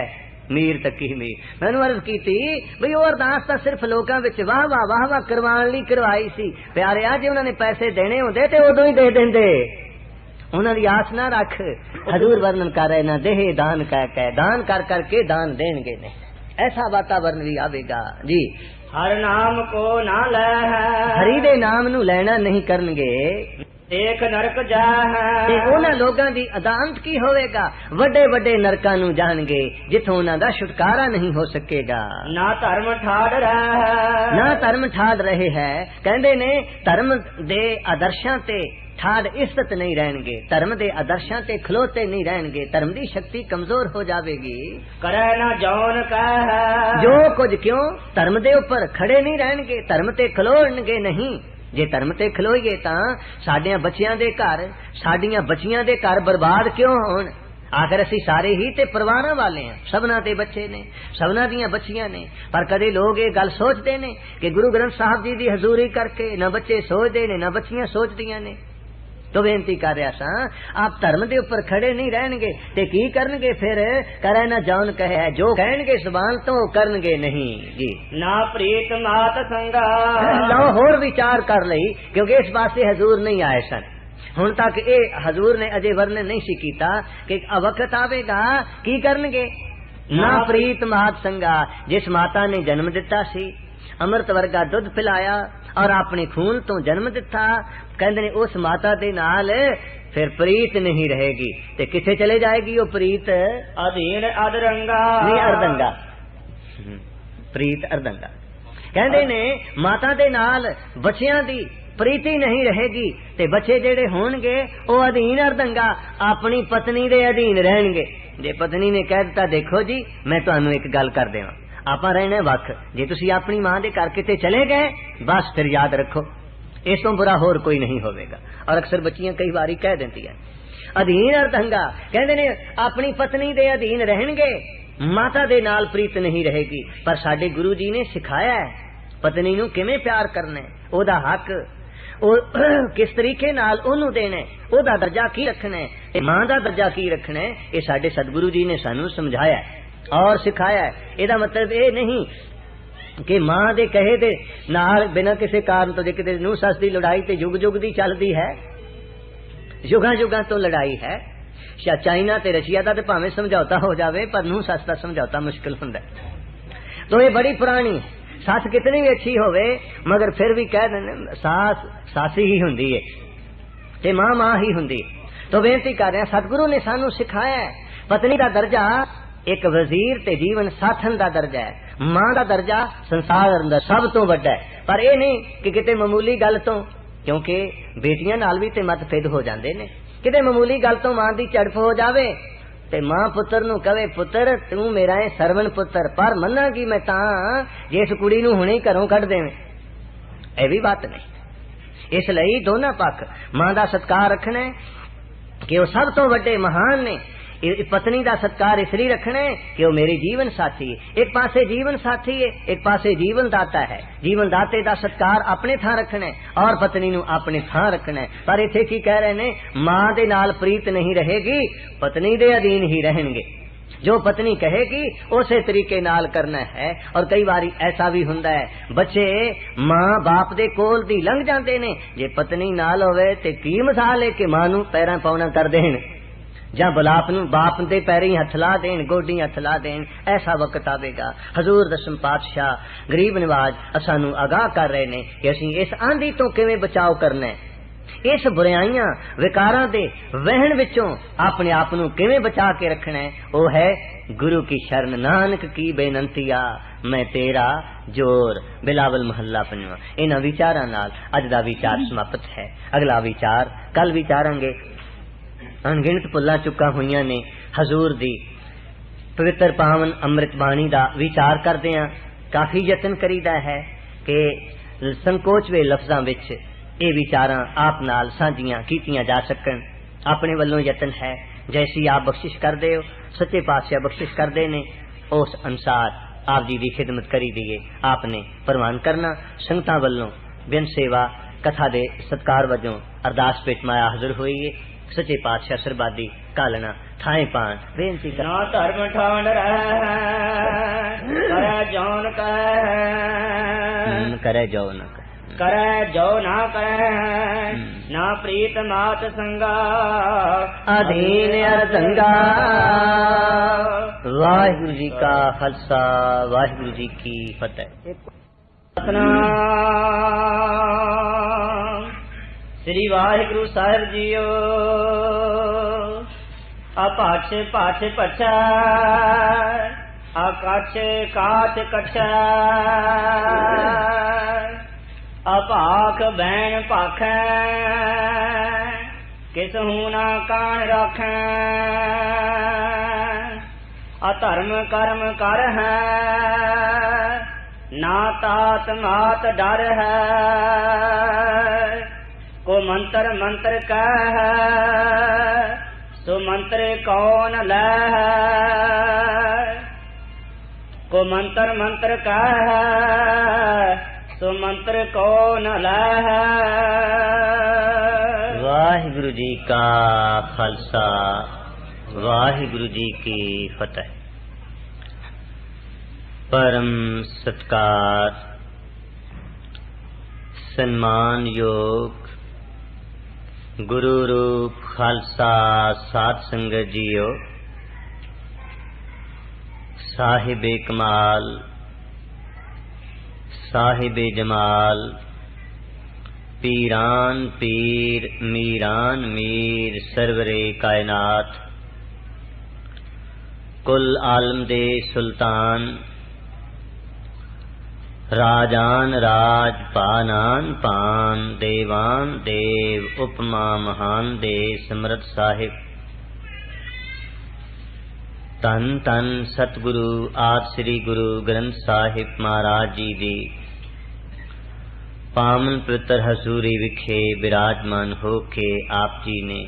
Speaker 1: मीर तकी मीर। मैनू अर्ज की थी बई वो अरदास तां सिर्फ लोकां विच वाह वाह करवाण लई करवाई सी। प्यारे आ जे उन्होंने पैसे देने होंदे ते उदों ही दे देंदे। उन्हां दी आस ना रख। हजूर वर्णन कर रहे ना देह दान कह दान कर करके दान देंगे ने, ऐसा वातावरण भी आवेगा जी।
Speaker 2: हर नाम को ना ले,
Speaker 1: हरि दे नाम नू लेना नहीं करनगे,
Speaker 2: देख नरक जाए।
Speaker 1: उन्हां लोगां दी अदांत की होवेगा, वड्डे वड्डे नरकां नू जाणगे जिथों उन्हां दा छुटकारा नहीं हो सकेगा।
Speaker 2: ना धर्म ठाड़ रहे,
Speaker 1: ना धर्म ठाड़ रहे है। कहंदे ने धर्म दे आदर्शां ते ठाड़ इज्जत नहीं रहणगे, धर्म दे आदर्शां ते खलोते नहीं रहणगे, धर्म दी शक्ति कमजोर हो जावेगी।
Speaker 2: करे ना जौन कह,
Speaker 1: जो कुछ क्यों धर्म दे ऊपर खड़े नहीं रहणगे, धर्म ते खलोणगे नहीं। जे धर्म ते खलोईए तां साडियां बच्चियां दे घर, साडियां बच्चियां दे घर बर्बाद क्यों होण। आखिर असी सारे ही ते परिवारां वाले हैं, सबना ते बच्चे ने, सबना दियां बच्चियां ने। पर कदे लोग ये गल सोचते ने कि गुरु ग्रंथ साहब जी दी हजूरी करके ना बच्चे सोचते ने ना बच्चियां सोचदियां ने। तो बेनती कर रहा सा आप धर्म दे ऊपर खड़े नहीं रहणगे ते की करनगे फिर। करे ना जौन कहे, जो कहणगे जुबान तो करनगे नहीं जी।
Speaker 2: ना प्रीत मात संगा,
Speaker 1: लो होर विचार कर लई क्योंकि इस पासे हजूर नहीं आए सन। हुण तक ये हजूर ने अजे वर्णन नहीं सी कीता कि वक्त आवेगा की करनगे। ना प्रीत मात संगा, जिस माता ने जन्म दिता सी, अमृत वर्गा दुध पिलाया और अपने खून तो जन्म दिता, कहंदे ने उस माता दे नाल फिर प्रीत नहीं रहेगी ते किथे चले जाएगी वो प्रीत।
Speaker 2: अधीन अधरंगा,
Speaker 1: नहीं अर्धंगा, प्रीत अर्धंगा। कहंदे ने माता दे नाल बच्चियां दी प्रीति नहीं रहेगी ते बच्चे जेड़े होणगे वो अधीन अर्धंगा अपनी पत्नी दे अधीन रहणगे। जे पत्नी ने कह दिता देखो जी मैं तुहानू एक गल कर देवां, आपां रहना वख, जे तुसी अपनी मां दे घर किते चले गए बस फिर याद रखो इस तो बुरा होर कोई नहीं होवेगा। और अक्सर बच्चियां कई बारी कह देती है अधीन अर्धंगा। कहंदे ने अपनी पत्नी दे अधीन रहणगे, माता दे नाल प्रीत नहीं रहेगी। पर साडे गुरु जी ने सिखाया है पत्नी नू किवें प्यार करना है, ओदा हक किस तरीके नाल ओनू देना है, ओदा दर्जा की रखना है, मां दा दर्जा की रखना है। ये साडे सतगुरु जी ने सानू समझाया है और सिखाया है। एदा मतलब ये नहीं कि मां दे कहे दे नाल बिना किसी कारण तो किते नूं सस दी लड़ाई ते युग युग दी चलदी है, युगां युगां तो लड़ाई है। चाइना ते रशिया दा ते भावें समझौता हो जावे पर नूं सस दा समझौता मुश्किल हुंदा है। तो ये बड़ी पुरानी है। सस कितनी भी अच्छी होवे मगर फिर भी कह देने सास सासी ही हुंदी है ते मां ही हुंदी है। तो बेनती कर रहे हैं सतगुरु ने सानू सिखाया है पत्नी का दर्जा एक वजीर ते जीवन साथन दा दर्जा है। मां दा दर्जा संसार दा सब तो वड्डा है, पर ये नहीं कि किते मामूली गल तो, क्योंकि बेटियां नाल भी ते मतभेद हो जाते ने, किते मामूली गल तो मां दी झड़प हो जावे ते मां पुत्र नू कहे पुत्र तू मेरा है सरवण पुत्र, पर मन्ना कि मैं ता जिस कुड़ी नू हुणे घरों कढ देवे, ये भी बात नहीं। इसलिए दोनों पक्ष मां दा सत्कार रखना है कि वो सब तो वड्डे महान ने, पत्नी दा सत्कार इसलिए रखना है कि वो मेरी जीवन साथी है। एक पासे जीवन साथी है, एक पासे जीवन दाता है। जीवन दाते दा सत्कार अपने थां रखना है और पत्नी नू अपने थां रखना है। पर इत्थे की कह रहे ने, मां दे नाल प्रीत नहीं रहेगी, पत्नी दे अधीन ही रहेंगे। जो पत्नी कहेगी उसे तरीके नाल करना है। और कई बारी ऐसा भी हुंदा है, बच्चे मां बाप दे कोल दी लंघ जाते ने, जे पत्नी नाल होवे ते की मसाल है कि मां नू पैरां पौना कर देण, ਜਾਂ ਬਲਾਪ ਨੂੰ ਬਾਪ ਦੇ ਪੈਰੀ ਹੱਥ ਲਾ ਦੇਣ, ਗੋਡੀ ਹੱਥ ਲਾ ਦੇਣ। ਐਸਾ ਵਕਤ ਆਵੇਗਾ। ਹਜ਼ੂਰ ਦਸਮ ਪਾਤਸ਼ਾਹ ਗਰੀਬ ਨਵਾਜ਼ ਸਾਨੂੰ ਆਗਾਹ ਕਰ ਰਹੇ ਨੇ ਕਿ ਅਸੀਂ ਇਸ ਆਂधी ਤੋਂ ਕਿਵੇਂ ਬਚਾਓ ਕਰਨਾ ਹੈ, इस बुराइयां विकारां दे वहन विचों अपने आप नू किवें बचा के रखना है। वो है गुरु की शरण, नानक की बेनंतिया मैं तेरा जोर। बिलावल महला पंजवां। इन्हां विचारां नाल अज दा विचार समाप्त है। अगला विचार कल विचारांगे। अनगिनत पुल्लां चुक्कां होईयां ने हजूर दी पवित्र पावन अमृत बाणी दा विचार करदे हां। काफी यतन करीदा है कि संकोच वे लफ्जां विच ये विचारां आप नाल साझियां कीतियां जा सकन। अपने वल्लों यतन है, जैसी आप बख्शिश करदे हो सच्चे पातशाह बख्शिश करदे ने, उस अनुसार आप जी दी खिदमत करी दिए आपने प्रवान करना। संगतां वल्लों बिन सेवा कथा दे सत्कार वजों अरदास पेट माया हाजिर होई है। सच्चे पातशाह सरबादी कालना थाए पान बेनती कर।
Speaker 2: ना धर्म ठाण करे जौन
Speaker 1: करे जो न करे,
Speaker 2: करे जो ना करे, ना प्रीत मात संगा
Speaker 1: अधीन अरदंगा। वाहिगुरु जी का खालसा, वाहिगुरु जी की फतेह।
Speaker 2: सतनाम श्री वाहिगुरु साहिब जीओ। अपाछ पाछ पछा, आकाछ काछ कछा, अपाख बैन पाख, किसहू ना कान रख, अधर्म कर्म कर है, ना तात मात डर है, को मंत्र मंत्र कह, सो मंत्र कौन लह, को मंत्र मंत्र कह, सो मंत्र कौन लह।
Speaker 1: वाहिगुरु जी का खालसा, वाहिगुरु जी की फतेह। परम सत्कार सम्मान योग गुरु रूप खालसा साध संगत जीओ। साहिबे कमाल साहिबे जमाल, पीरान पीर मीरान मीर, सरवरे कायनात, कुल आलम दे सुल्तान, राजान राज पानान पान, देवान देव उपमा महान दे समर्थ साहिब। धन धन सतगुरु आदि श्री गुरु ग्रंथ साहिब महाराज जी दी पावन पवित्र हजूरी विखे विराजमान होके आप जी ने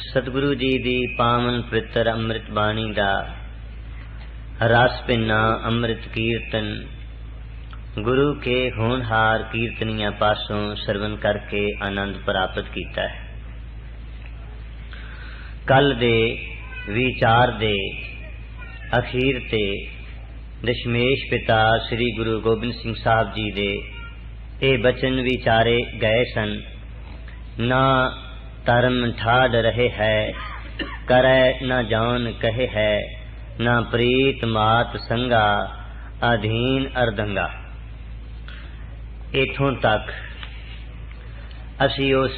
Speaker 1: सतगुरु जी दी पावन पवित्र अमृत बाणी दा रस पिन्ना अमृत कीर्तन गुरु के होनहार कीर्तनिया पासों श्रवण करके आनंद प्राप्त किया है। कल दे विचार दे अखीर ते दशमेश पिता श्री गुरु गोबिंद सिंह साहब जी दे ये बचन विचारे गए सन। ना धर्म ठाड़ रहे है, करे न जौन कहे है, ना प्रीत मात संगा, अधीन अरदंगा। इथों तक असी उस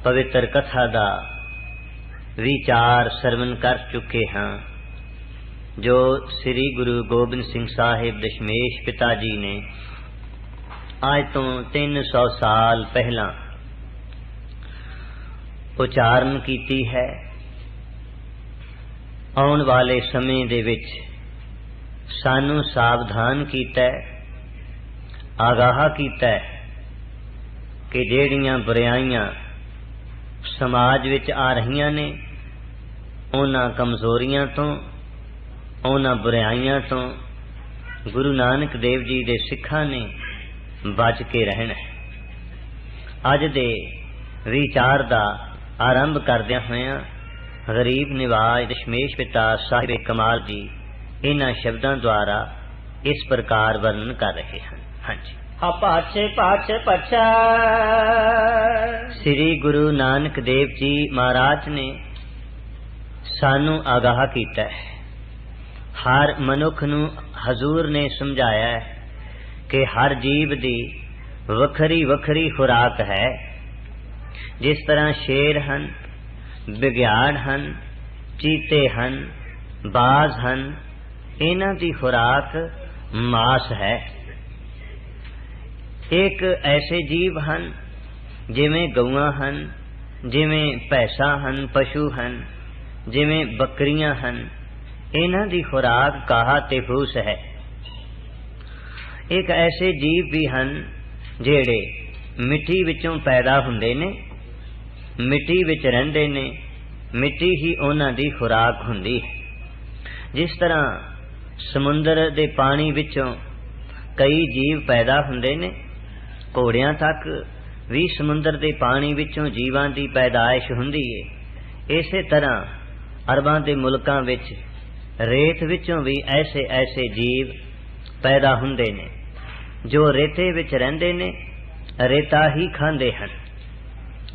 Speaker 1: पवित्र कथा दा विचार सरवण कर चुके हाँ, जो श्री गुरु गोबिंद सिंह साहिब दशमेश पिता जी ने आज तो 300 साल पहला उच्चारण कीती है। आउण वाले समय दे विच सानू सावधान कीता है, आगाह कीता है कि जेड़ियां बुराइयां समाज विच आ रहीआं ने, उन्हां कमजोरियां तो, उन्हां बुराइयां तो गुरु नानक देव जी दे सिखां ने बच के रहना है। अज दे विचार दा आरंभ करदियां होइआं गरीब निवाज दशमेश पिता साहिब कमाल जी इन्हां शब्दां द्वारा इस प्रकार वर्णन कर रहे हैं। हाँ जी।
Speaker 2: पाछे पाछे पछा
Speaker 1: श्री गुरु नानक देव जी महाराज ने सानू आगाह कीता है। हर मनुख नू हजूर ने समझाया है कि हर जीव दी वखरी वखरी खुराक है। जिस तरह शेर हन, बिग्याड़ हन, चीते हन, बाज हन, इन्हां दी खुराक मांस है। एक ऐसे जीव हन जिवें गऊआं हन, जिवें भैंसा हन, पशु हन, जिवें बकरियां हन, इन्हां दी खुराक काहा ते फूस है। एक ऐसे जीव भी हन जेड़े मिट्टी विचों पैदा हुंदे ने, मिट्टी विच रहिंदे ने, मिट्टी ही उन्हां दी खुराक हुंदी है। जिस तरह समुंदर दे पानी विचों कई जीव पैदा हुंदे ने, घोड़ियां तक भी समुंदर दे पानी विचों जीवां दी पैदाइश हुंदी है। इसे तरह अरबां दे मुल्कां विच रेत विचों भी ऐसे ऐसे जीव पैदा हुंदे ने जो रेते विच रहिंदे ने, रेता ही खांदे हन,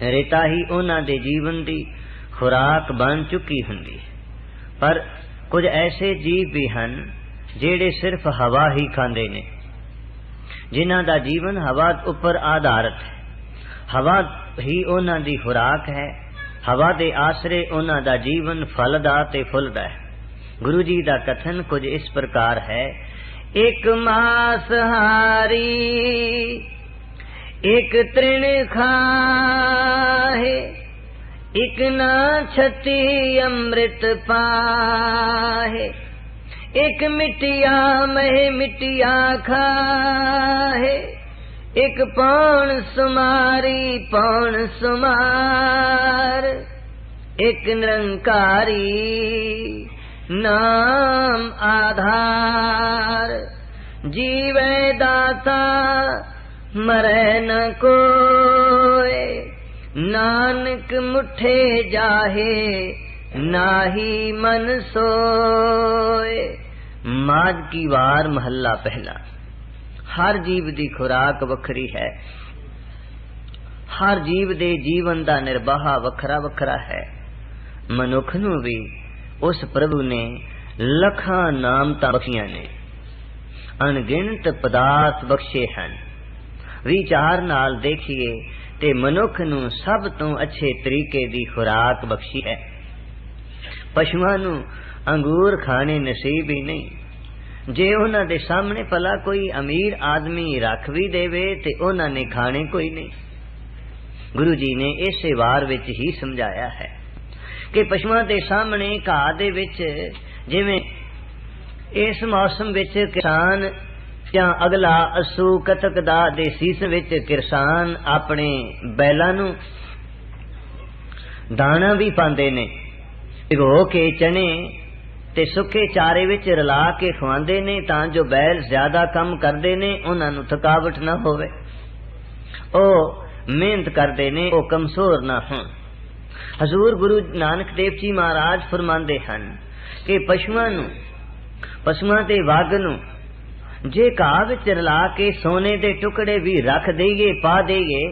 Speaker 1: रेता ही उन्हां दे जीवन दी खुराक बन चुकी हुंदी है। पर कुछ ऐसे जीव भी हन जेड़े सिर्फ हवा ही खांदे ने, जिन्हां दा जीवन हवा उपर आधारित है। हवा ही उन्हां दी खुराक है, हवा दे आसरे उन्हां दा जीवन फलदा ते फुलदा है। गुरु जी दा कथन कुछ इस प्रकार है। एक मांसहारी एक तृण खाहे, एक ना छति अमृत पाहे, एक मिट्टिया मह मिट्टिया खाहे, एक पौन सुमारी पौन सुमार, एक निरंकारी नाम आधार। जीवे दाता मरे न कोय, नानक मुठे जाहे नाही मन सोए। माज की वार महला पहला। हर जीव दी खुराक वखरी है, हर जीव दे जीवन दा निर्वाह वखरा वखरा है। मनुख नू भी उस प्रभु ने लखां नामतां बख्शियां ने, अनगिनत पदार्थ बख्शे हन। विचार नाल देखिए ते मनुख नू सब तो अच्छे तरीके दी खुराक बख्शी है। पशुआं नू अंगूर खाने नसीब ही नहीं। जे उन्हां दे सामने भला कोई अमीर आदमी रख भी देवे ते उन्हां ने खाने कोई नहीं। गुरु जी ने इसे वार विच ही समझाया है कि पशुआं दे सामने घाह दे विच, जिवें इस मौसम विच किसान ਜਾਂ अगला असू कतक दा दे सीसन विच किसान अपने बैलां नू दाना भी पांदे ने, भिगो के चने ते सुके चारे विच रला के खवांदे ने, तां जो बैल ज्यादा काम करदे ने उन्हां नू थकावट ना होवे, ओ मेहनत करदे ने, ओ कमजोर ना होण। हजूर गुरु नानक देव जी महाराज फरमांदे हन कि पशुआं ते वग नू जे घाह विच रला के सोने दे टुकड़े भी रख देइए, पा देइए,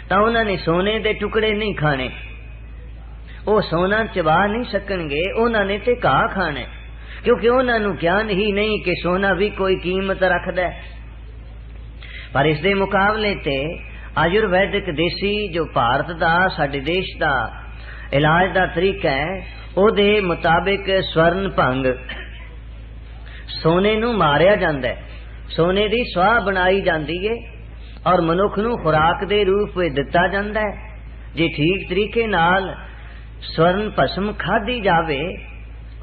Speaker 1: तां उन्हां ने सोने दे टुकड़े नहीं खाने, ओ सोना चबा नहीं सकणगे, उन्हां ने ते घाह खाने, क्योंकि उन्हां नू ज्ञान ही नहीं कि सोना भी कोई कीमत रखदा है। पर इस दे मुकाबले ते आयुर्वैदिक देसी जो भारत दा साडे देश दा इलाज दा तरीका है ओदे मुताबिक स्वर्ण भंग सोने नू मारिया जांदा है, सोने दी स्वाह बनाई जांदी है और मनुख नू खुराक दे रूप में दिता जांदा है। जे ठीक तरीके नाल स्वर्ण भस्म खाधी जावे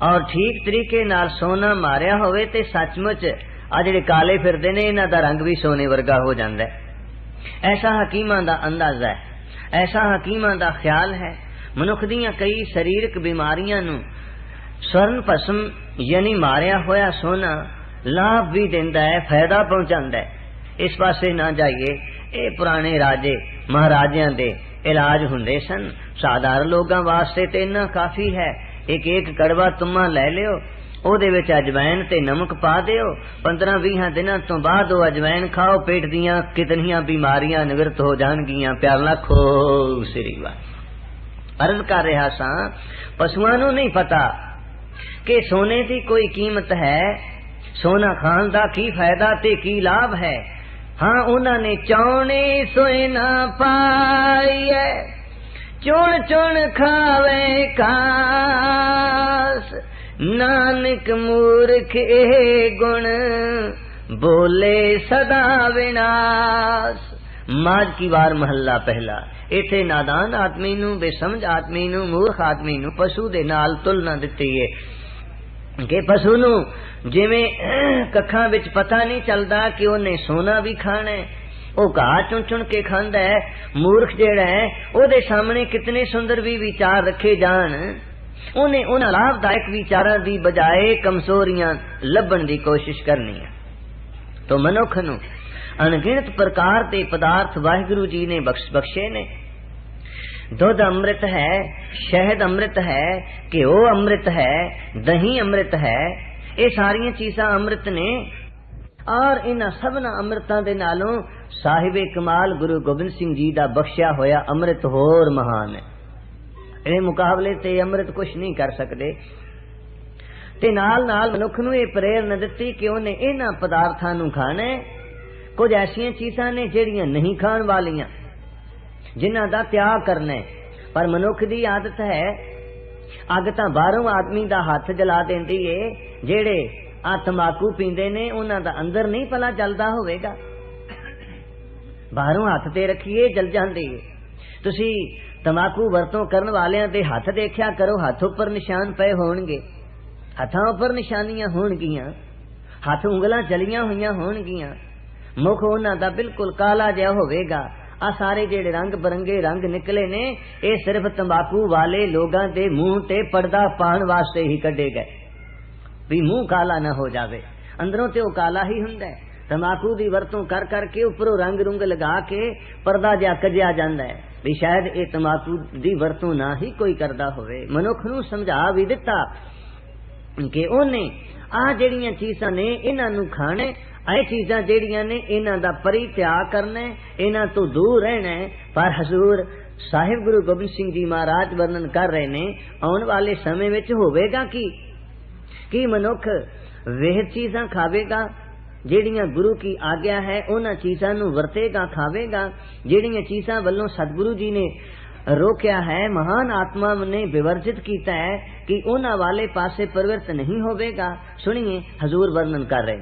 Speaker 1: और ठीक तरीके नाल सोना मारिया होवे ते सचमुच आ जिहड़े काले फिरदे ने इन्हां दा रंग भी सोने वर्गा हो जांदा है। ऐसा हकीमां दा अंदाजा है, ऐसा हकीमां दा ख्याल है। मनुख दियां कई शरीरक बीमारियां नू स्वर्ण भस्म यानी मारिया होया सोना लाभ भी देंदा है, फायदा पहुंचांदा है। इस पासे ना जाइए, ये पुराने राजे महाराजियां दे इलाज हुंदे सन। साधारण लोगां वास्ते ते इन्ना काफी है। एक एक कड़वा तुम्मा लै लियो, ओदे विच अजवैन ते नमक पा दियो, 15-20 दिनां तो बाद वो अजवैन खाओ, पेट दियां कितनियां बीमारियां निवृत्त हो जाणगियां। प्यार ना खो श्री वाह। अर्ज कर रहा सा, पशुआं नूं नहीं पता कि सोने की कोई कीमत है, सोना खान दा की फायदा ते की लाभ है। हाँ, उन्होंने चौने सोना पाइए, चुन चुन खावे कास, नानक मूर्ख ए गुण बोले सदा विनाश। माज की वार महला पहला। इथे नादान आदमी नू, बेसमझ आदमी नू, मूर्ख आदमी नू पशु दे नाल तुलना दिती है कि पशु नू जिवें कखां विच पता नहीं चलदा कि उन्हें सोना भी खाना है, वो घाह चुन चुन के खांदा है। मूर्ख जेड़ा है ओदे सामने कितने सुंदर भी विचार रखे जान, उन्हें उन्हां लाभदायक विचारां दी बजाए कमजोरियां लभण दी कोशिश करनी है। तो मनुख नू अनगिनत प्रकार के पदार्थ वाहिगुरु जी ने बख्शे ने। दुध अमृत है, शहद अमृत है, घ्यो अमृत है, दही अमृत है, ये सारियां चीज़ां अमृत ने। और इन्हां सबना अमृतां दे नालों साहिबे कमाल गुरु गोबिंद सिंह जी दा बख्शिया होया अमृत होर महान है। ये मुकाबले ते अमृत कुछ नहीं कर सकते। ते नाल नाल मनुख नूं ये प्रेरणा दित्ती कि उन्हें इन्हां पदार्थां नूं खाना है। कुछ ऐसियां चीज़ां ने जिहड़ियां नहीं खाण वालियां, जिन्हां दा त्याग करना है। पर मनुख दी आदत है, अग तां बाहरों आदमी दा हथ जला देंदी है। जेड़े आ तंबाकू पींदे ने उन्हां दा अंदर नहीं भला जलदा होवेगा, बाहरों हथ ते रखिए जल जांदी है। तुसी तंबाकू वरतों करन वालियां दे हथ देखिया करो, हथ उपर निशान पए होणगे, हथां उपर निशानियां होणगियां, हथ उंगलां जलियां होईयां होणगियां, मुख उन्हां दा बिल्कुल काला जिहा होवेगा। आ सारे जेड़े रंग बरंगे रंग निकले ने, ये सिर्फ तंबाकू वाले लोगां दे मुंह ते पर्दा पाण वास्ते ही कढे गए, भी मुंह काला ना हो जावे। अंदरों ते वो काला ही हुंदा है। तंबाकू दी वरतों कर करके उपरों रंग रुंग लगा के पर्दा जिहा कजिया जांदा है, भी शायद ये तंबाकू दी वरतों ना ही कोई करदा होवे। मनुख नूं समझा भी दिता कि ओने आ जेड़ियां चीज़ां ने इन्हां नूं खाणे, ਇਹ चीज़ां ਜਿਹੜੀਆਂ ਨੇ ਇਹਨਾਂ ਦਾ परित्याग करना है, ਇਹਨਾਂ ਤੋਂ दूर रहना है। पर हजूर साहिब गुरु गोबिंद सिंह जी महाराज वर्णन कर रहे ने, आने वाले समय विच होवेगा कि मनुख वेह चीज़ां खावेगा, ਜਿਹੜੀਆਂ गुरु की आज्ञा है उन्हां चीज़ां नूं वरतेगा खावेगा। ਜਿਹੜੀਆਂ चीज़ां वल्लों सतगुरु जी ने रोकया है, महान आत्मा ने विवर्जित किया है, कि उन्हां वाले पासे प्रवृत्त नहीं होवेगा। सुनिए हजूर वर्णन कर रहे।